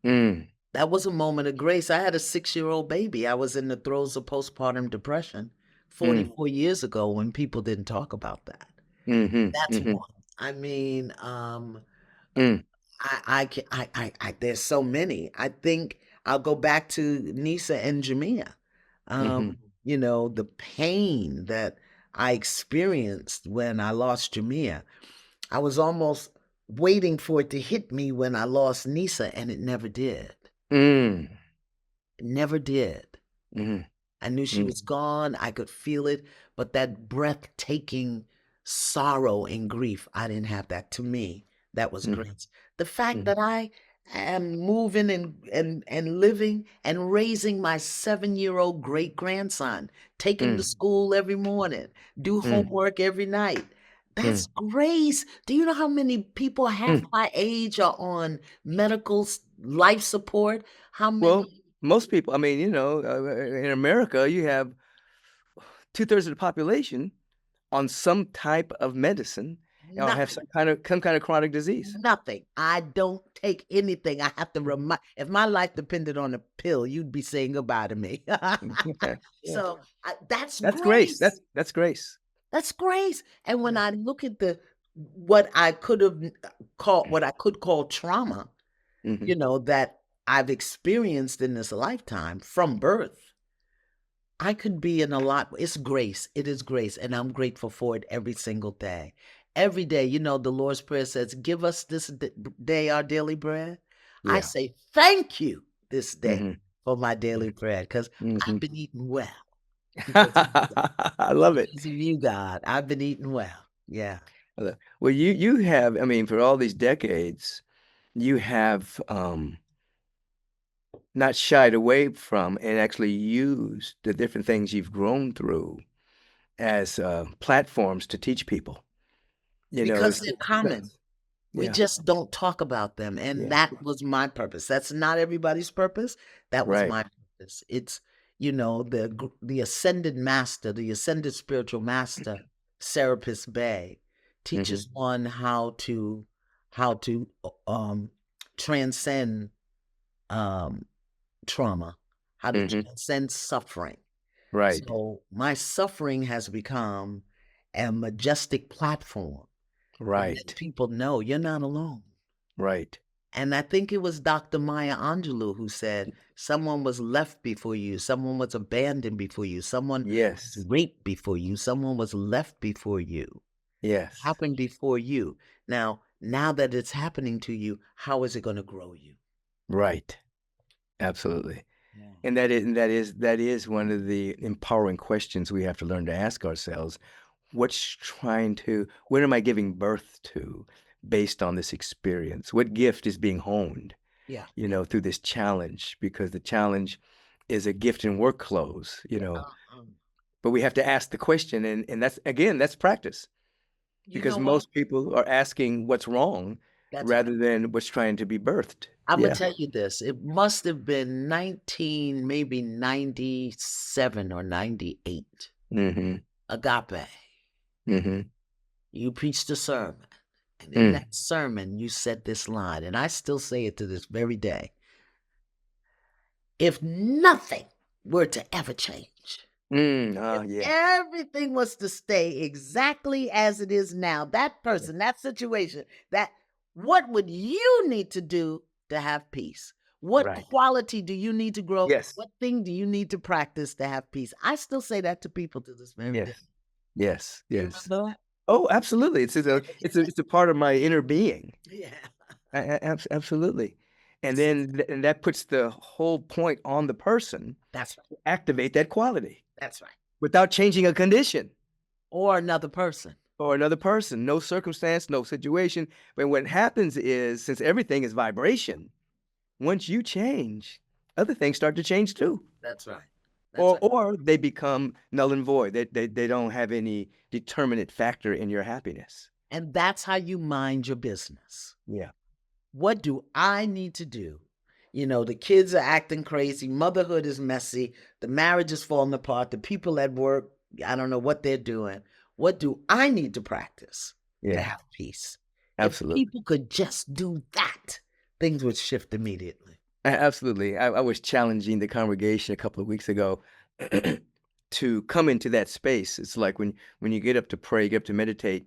mm, That was a moment of grace. I had a 6-year-old baby. I was in the throes of postpartum depression mm, 44 years ago when people didn't talk about that. mhm, That's mhm, one. I mean, mm, there's so many. I think I'll go back to Nisa and Jamia. mhm. The pain that I experienced when I lost Jamia. I was almost waiting for it to hit me when I lost Nisa, and it never did. Mm. Never did. Mm-hmm. I knew she was gone. I could feel it. But that breathtaking sorrow and grief, I didn't have that. To me, that was Mm-hmm. grace. The fact Mm-hmm. that I am moving and living and raising my 7-year-old great grandson, taking to Mm. school every morning, do Mm. homework every night. Mm. That's grace. Do you know how many people half Mm. my age are on life support? How Well, many? most people, I mean, in America, you have 2/3 of the population on some type of medicine or have Nothing. some kind of chronic disease. Nothing. I don't take anything. I have to remind. If my life depended on a pill, you'd be saying goodbye to me. Yeah. Yeah. So that's That's grace. grace. That's grace. That's grace. And when Yeah. I look at the what I could have called what I could call trauma, Mm-hmm. that I've experienced in this lifetime from birth, I could be in a lot. It's grace. It is grace. And I'm grateful for it every single day. Every day, the Lord's Prayer says, give us this day our daily bread. I Yeah. say, thank you this day Mm-hmm. for my daily bread because Mm-hmm. I've been eating well because of you, God. I love it. Because of you, God. I've been eating well. Yeah. Well, you have, I mean, for all these decades, you have not shied away from and actually used the different things you've grown through as platforms to teach people. Because It's they're common. We yeah, just don't talk about them. And yeah, that was my purpose. That's not everybody's purpose. That was right. my purpose. It's, the ascended master, the ascended spiritual master, Serapis Bey, Mm-hmm. teaches one how to transcend um trauma, how to Mm-hmm. transcend suffering. Right, So my suffering has become a majestic platform to let right, people know you're not alone. right. And I think it was Dr. Maya Angelou who said, someone was left before you, someone was abandoned before you, someone was Yes, raped before you, someone was left before you, yes, happened before you. Now that it's happening to you, how is it going to grow you? right. Absolutely. Yeah. And that is one of the empowering questions we have to learn to ask ourselves. What am I giving birth to based on this experience? What gift is being honed, Yeah. through this challenge? Because the challenge is a gift in work clothes. Um, But we have to ask the question, and that's practice. you Because know what? most people are asking what's wrong That's right. rather than what's trying to be birthed. I'm gonna Yeah. tell you this. It must have been 1997 or 98. Mm-hmm. Agape. Mm-hmm. You preached a sermon. And in Mm. that sermon, you said this line, and I still say it to this very day. If nothing were to ever change, if Yeah. everything was to stay exactly as it is now, that person, that situation, what would you need to do to have peace? What Right. quality do you need to grow? Yes. What thing do you need to practice to have peace? I still say that to people to this very Yes. day. Yes. You Yes. remember Oh, absolutely. It's a part of my inner being. that? Yeah. Absolutely. And that puts the whole point on the person That's right. to activate that quality That's right. without changing a condition Or another person. or another person, no circumstance, no situation. But what happens is, since everything is vibration, once you change, other things start to change too. That's right. That's Or right. or they become null and void. They don't have any determinate factor in your happiness. And that's how you mind your business. Yeah. What do I need to do? The kids are acting crazy. Motherhood is messy. The marriage is falling apart. The people at work, I don't know what they're doing. What do I need to practice to Yeah. have peace? If Absolutely. people could just do that, things would shift immediately. Absolutely. I was challenging the congregation a couple of weeks ago to come into that space. It's like when you get up to pray, get up to meditate,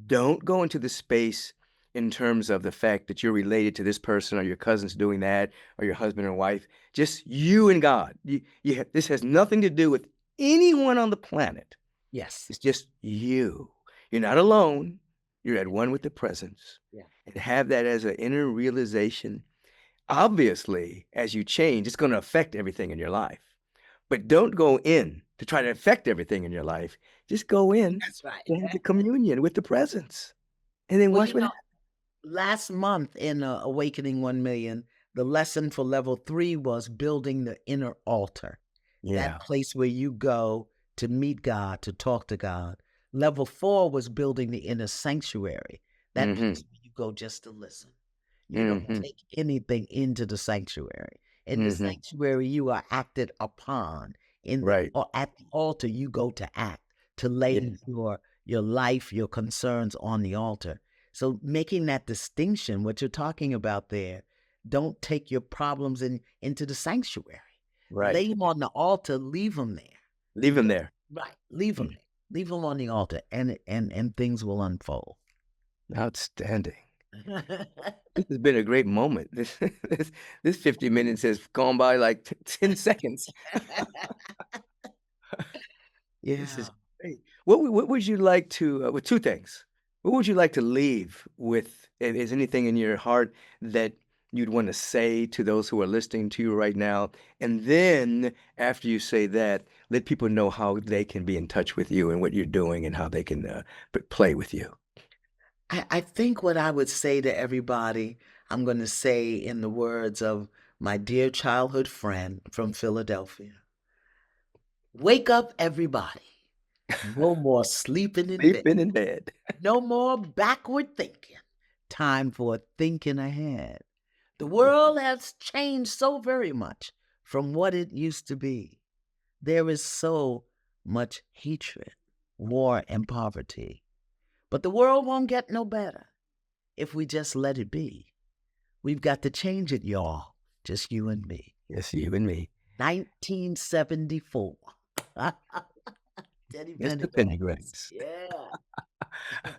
don't go into the space in terms of the fact that you're related to this person or your cousin's doing that or your husband or wife. Just you and God. This has nothing to do with anyone on the planet. Yes. It's just you. You're not alone. You're at one with the presence. Yeah. And have that as an inner realization. Obviously, as you change, it's going to affect everything in your life. But don't go in to try to affect everything in your life. Just go in That's right. to have the communion with the presence, and then Well, watch what happens. last month in Awakening 1 Million, the lesson for level 3 was building the inner altar, that Yeah. place where you go to meet God, to talk to God. Level 4 was building the inner sanctuary, that Mm-hmm. place where you go just to listen. You don't Mm-hmm. take anything into the sanctuary. In the Mm-hmm. sanctuary, you are acted upon. Right. Or at the altar, you go to act, to Yeah. lay your life, your concerns on the altar. So making that distinction, what you're talking about there, don't take your problems into the sanctuary. Lay Right. them on the altar, leave them there. Leave him there. Right. Leave them there. Leave them on the altar, and things will unfold. Outstanding. This has been a great moment. This 50 minutes has gone by like 10 seconds. This is Yeah. great. What would you like to, with two things, what would you like to leave with? Is anything in your heart that you'd want to say to those who are listening to you right now? And then after you say that, let people know how they can be in touch with you and what you're doing and how they can play with you. I think what I would say to everybody, I'm going to say in the words of my dear childhood friend from Philadelphia. Wake up, everybody. No more sleeping in bed. Sleeping in bed. No more backward thinking. Time for thinking ahead. The world has changed so very much from what it used to be. There is so much hatred, war, and poverty. But the world won't get no better if we just let it be. We've got to change it, y'all. Just you and me. Yes, you and me. 1974. Teddy Mr. Pendergrass. Pendergrass. Yeah.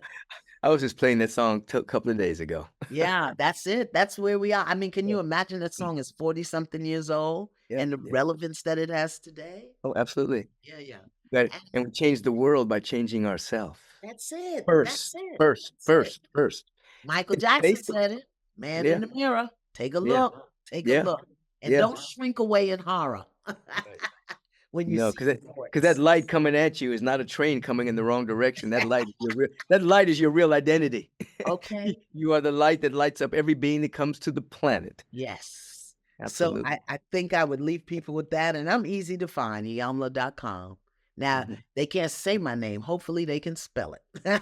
I was just playing that song a couple of days ago. Yeah, that's it. That's where we are. I mean, can you imagine that song is 40-something years old Yeah, and the yeah. relevance that it has today? Oh, absolutely. Yeah, yeah. And we change the world by changing ourselves. That's it. That's First, it. first, That's it. first, first. Michael Face Jackson it. said it. Man Yeah, in the mirror. Take a yeah, look. Take a yeah, look. And yeah. don't shrink away in horror Right. when you No, see the because that voice. light coming at you is not a train coming in the wrong direction. That light is your real identity. Okay. You are the light that lights up every being that comes to the planet. Yes. So Absolutely. I think I would leave people with that. And I'm easy to find, iyanla.com. Now, Mhm. they can't say my name. Hopefully they can spell it.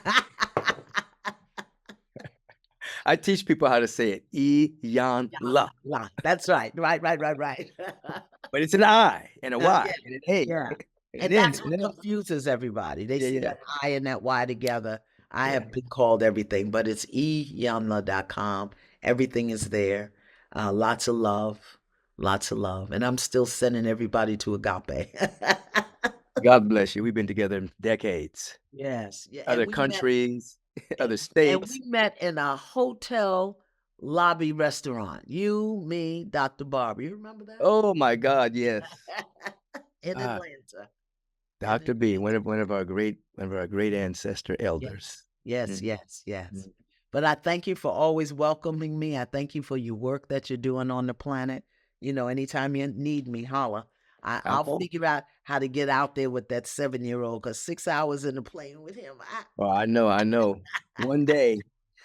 I teach people how to say it. Iyanla. La. That's right. Right. But it's an I and a Y Yeah. and an A Yeah. and an And N that's and what an L. confuses everybody. They Yeah, see yeah, that I and that Y together. I yeah. have been called everything, but it's iyanla.com. Everything is there. Lots of love. Lots of love. And I'm still sending everybody to agape. God bless you. We've been together decades. Yes. Yeah. Other countries, other And states. we met in a hotel lobby restaurant. You, me, Dr. Barbara. You remember that? Oh my God, yes. In Ah, Atlanta. In Dr. B, Atlanta. one of our great ancestor elders. Yes. Mm, Yes. mm. But I thank you for always welcoming me. I thank you for your work that you're doing on the planet. Anytime you need me, holler. I I'll won't. figure out how to get out there with that 7-year-old because 6 hours in the plane with him. Oh, I know. One day,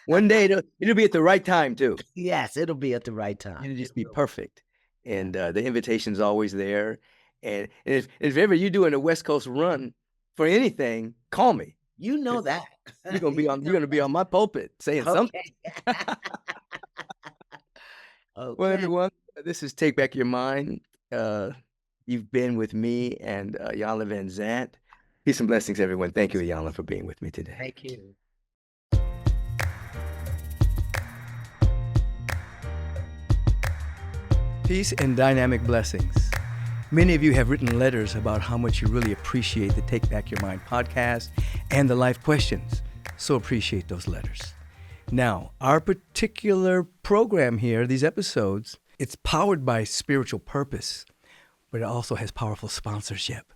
it'll be at the right time too. Yes, it'll be at the right time. It'll just It be will. perfect. Yeah. And the invitation's always there. And if ever you're doing a West Coast run for anything, call me. You know that. You're gonna be You on know you're gonna be on my pulpit saying that. something. Okay. Well, Okay. everyone, this is Take Back Your Mind. Uh, you've been with me and Iyanla Vanzant. Peace and blessings, everyone. Thank you, Iyanla, for being with me today. Thank you. Peace and dynamic blessings. Many of you have written letters about how much you really appreciate the Take Back Your Mind podcast and the life questions. So appreciate those letters. Now, our particular program here, these episodes, it's powered by spiritual purpose, but it also has powerful sponsorship.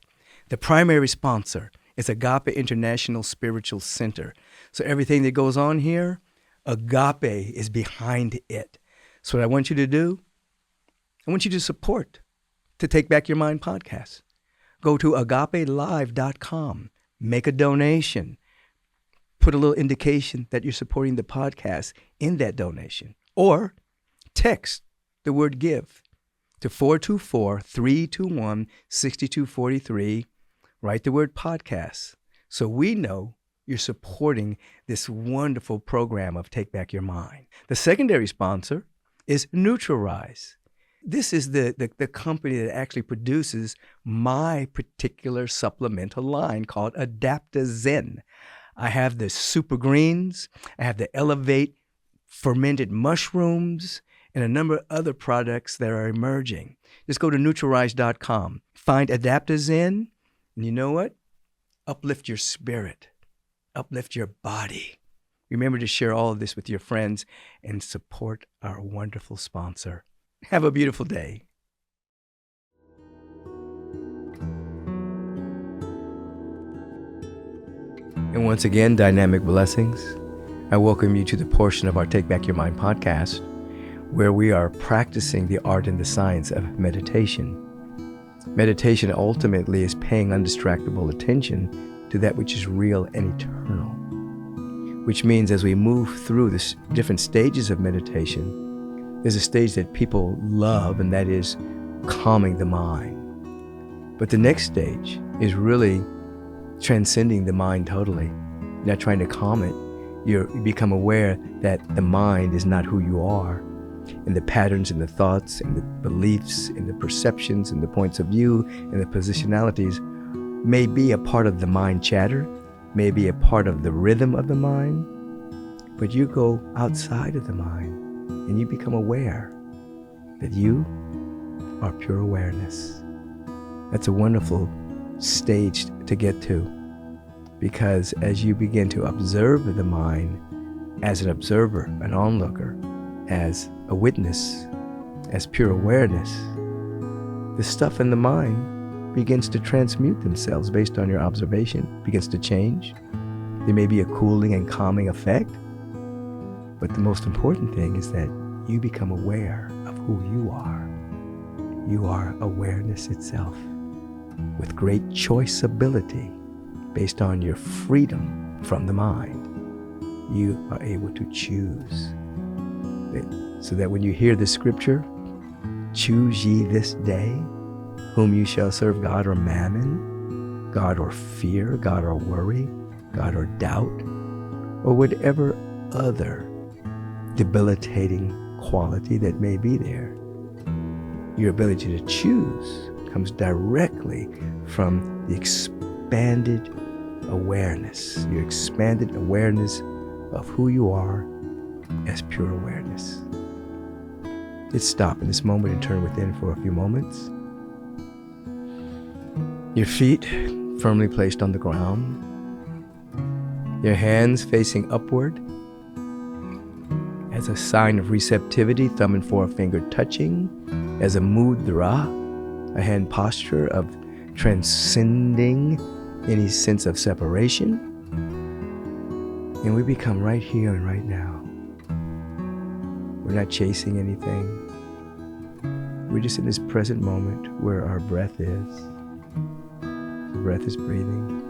The primary sponsor is Agape International Spiritual Center. So everything that goes on here, Agape is behind it. So what I want you to do, I want you to support the Take Back Your Mind podcast. Go to agapelive.com, make a donation, put a little indication that you're supporting the podcast in that donation, or text the word give to 424-321-6243. Write the word podcast so we know you're supporting this wonderful program of Take Back Your Mind. The secondary sponsor is Neutralize. This is the company that actually produces my particular supplemental line called Adaptozen. I have the Super Greens, I have the Elevate fermented mushrooms, and a number of other products that are emerging. Just go to Neutralize.com, find Adaptozen, and you know what? Uplift your spirit, uplift your body. Remember to share all of this with your friends and support our wonderful sponsor. Have a beautiful day. And once again, dynamic blessings. I welcome you to the portion of our Take Back Your Mind podcast where we are practicing the art and the science of meditation. Meditation ultimately is paying undistractable attention to that which is real and eternal, which means as we move through the different stages of meditation, there's a stage that people love, and that is calming the mind. But the next stage is really transcending the mind totally. You're not trying to calm it. You become aware that the mind is not who you are, and the patterns and the thoughts and the beliefs and the perceptions and the points of view and the positionalities may be a part of the mind chatter, may be a part of the rhythm of the mind, but you go outside of the mind and you become aware that you are pure awareness. That's a wonderful stage to get to, because as you begin to observe the mind as an observer, an onlooker, as a witness, as pure awareness, the stuff in the mind begins to transmute themselves based on your observation, begins to change. There may be a cooling and calming effect, but the most important thing is that you become aware of who you are. You are awareness itself, with great choice ability based on your freedom from the mind. You are able to choose. So that when you hear the scripture, choose ye this day whom you shall serve, God or mammon, God or fear, God or worry, God or doubt, or whatever other debilitating quality that may be there. Your ability to choose comes directly from the expanded awareness, your expanded awareness of who you are as pure awareness. Let's stop in this moment and turn within for a few moments. Your feet firmly placed on the ground, your hands facing upward as a sign of receptivity, thumb and forefinger touching, as a mudra, a hand posture of transcending any sense of separation. And we become right here and right now. We're not chasing anything. We're just in this present moment where our breath is. The breath is breathing.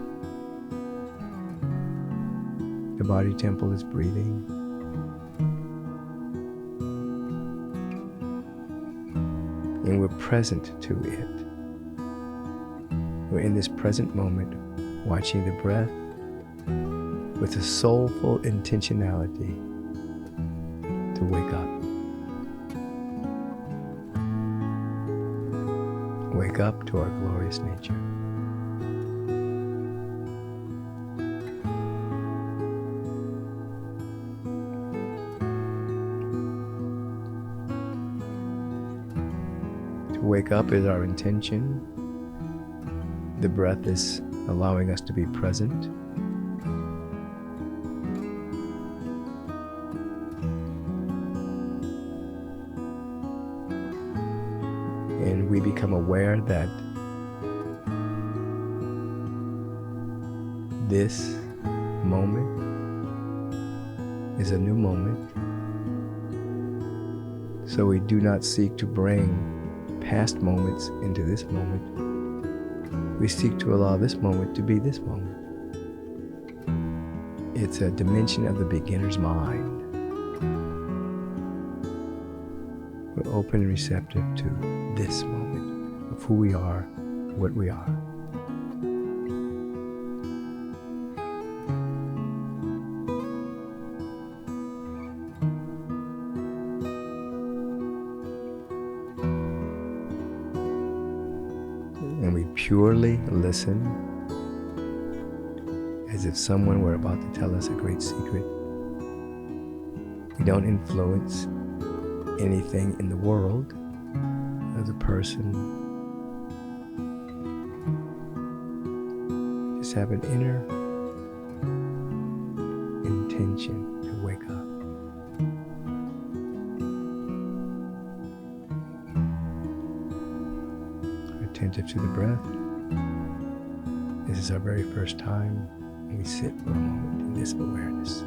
The body temple is breathing. And we're present to it. We're in this present moment watching the breath with a soulful intentionality to wake up. Wake up to our glorious nature. To wake up is our intention. The breath is allowing us to be present. And we become aware that this moment is a new moment. So we do not seek to bring past moments into this moment. We seek to allow this moment to be this moment. It's a dimension of the beginner's mind. We're open and receptive to this moment of who we are, what we are. And we purely listen as if someone were about to tell us a great secret. We don't influence anything in the world of the person. Just have an inner intention to wake up. Attentive to the breath. This is our very first time we sit for a moment in this awareness.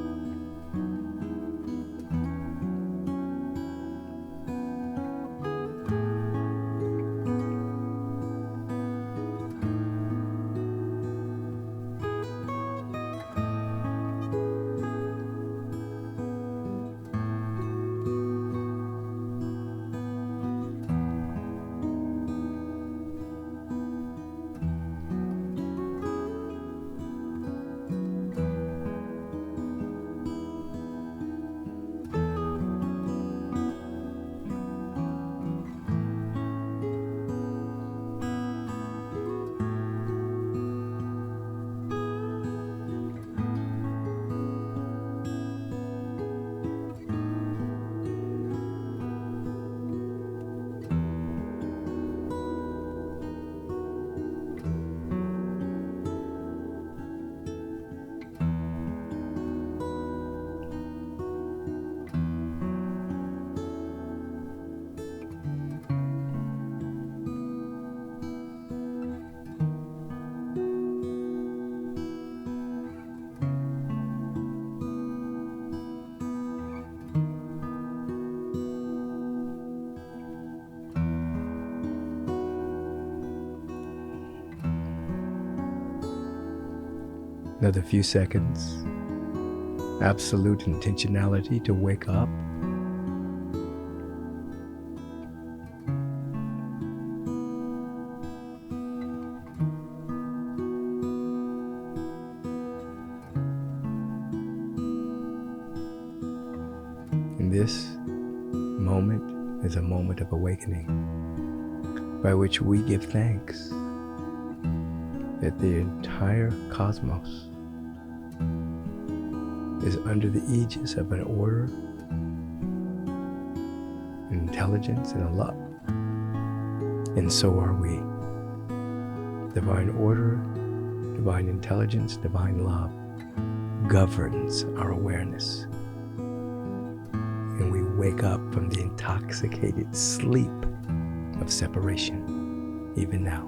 Another few seconds. Absolute intentionality to wake up. And this moment is a moment of awakening by which we give thanks that the entire cosmos is under the aegis of an order, an intelligence, and a love. And so are we. Divine order, divine intelligence, divine love governs our awareness. And we wake up from the intoxicated sleep of separation, even now.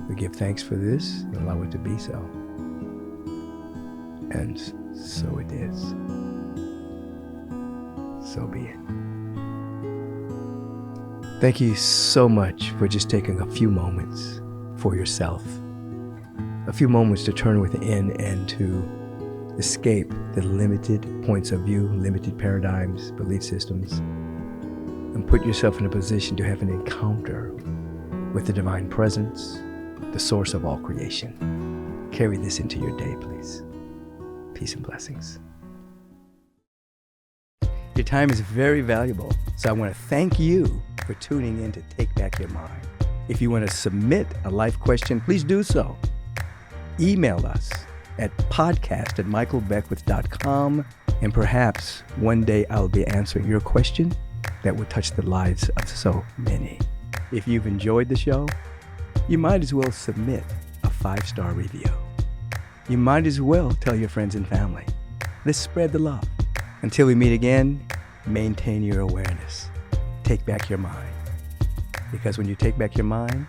We give thanks for this and allow it to be so. And so it is. So be it. Thank you so much for just taking a few moments for yourself. A few moments to turn within and to escape the limited points of view, limited paradigms, belief systems, and put yourself in a position to have an encounter with the divine presence, the source of all creation. Carry this into your day, please. Peace and blessings. Your time is very valuable, so I want to thank you for tuning in to Take Back Your Mind. If you want to submit a life question, please do so. Email us at podcast@michaelbeckwith.com, and perhaps one day I'll be answering your question that will touch the lives of so many. If you've enjoyed the show, you might as well submit a 5-star review. You might as well tell your friends and family. Let's spread the love. Until we meet again, maintain your awareness. Take back your mind. Because when you take back your mind,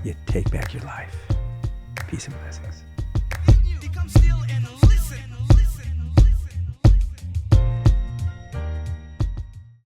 you take back your life. Peace and blessings.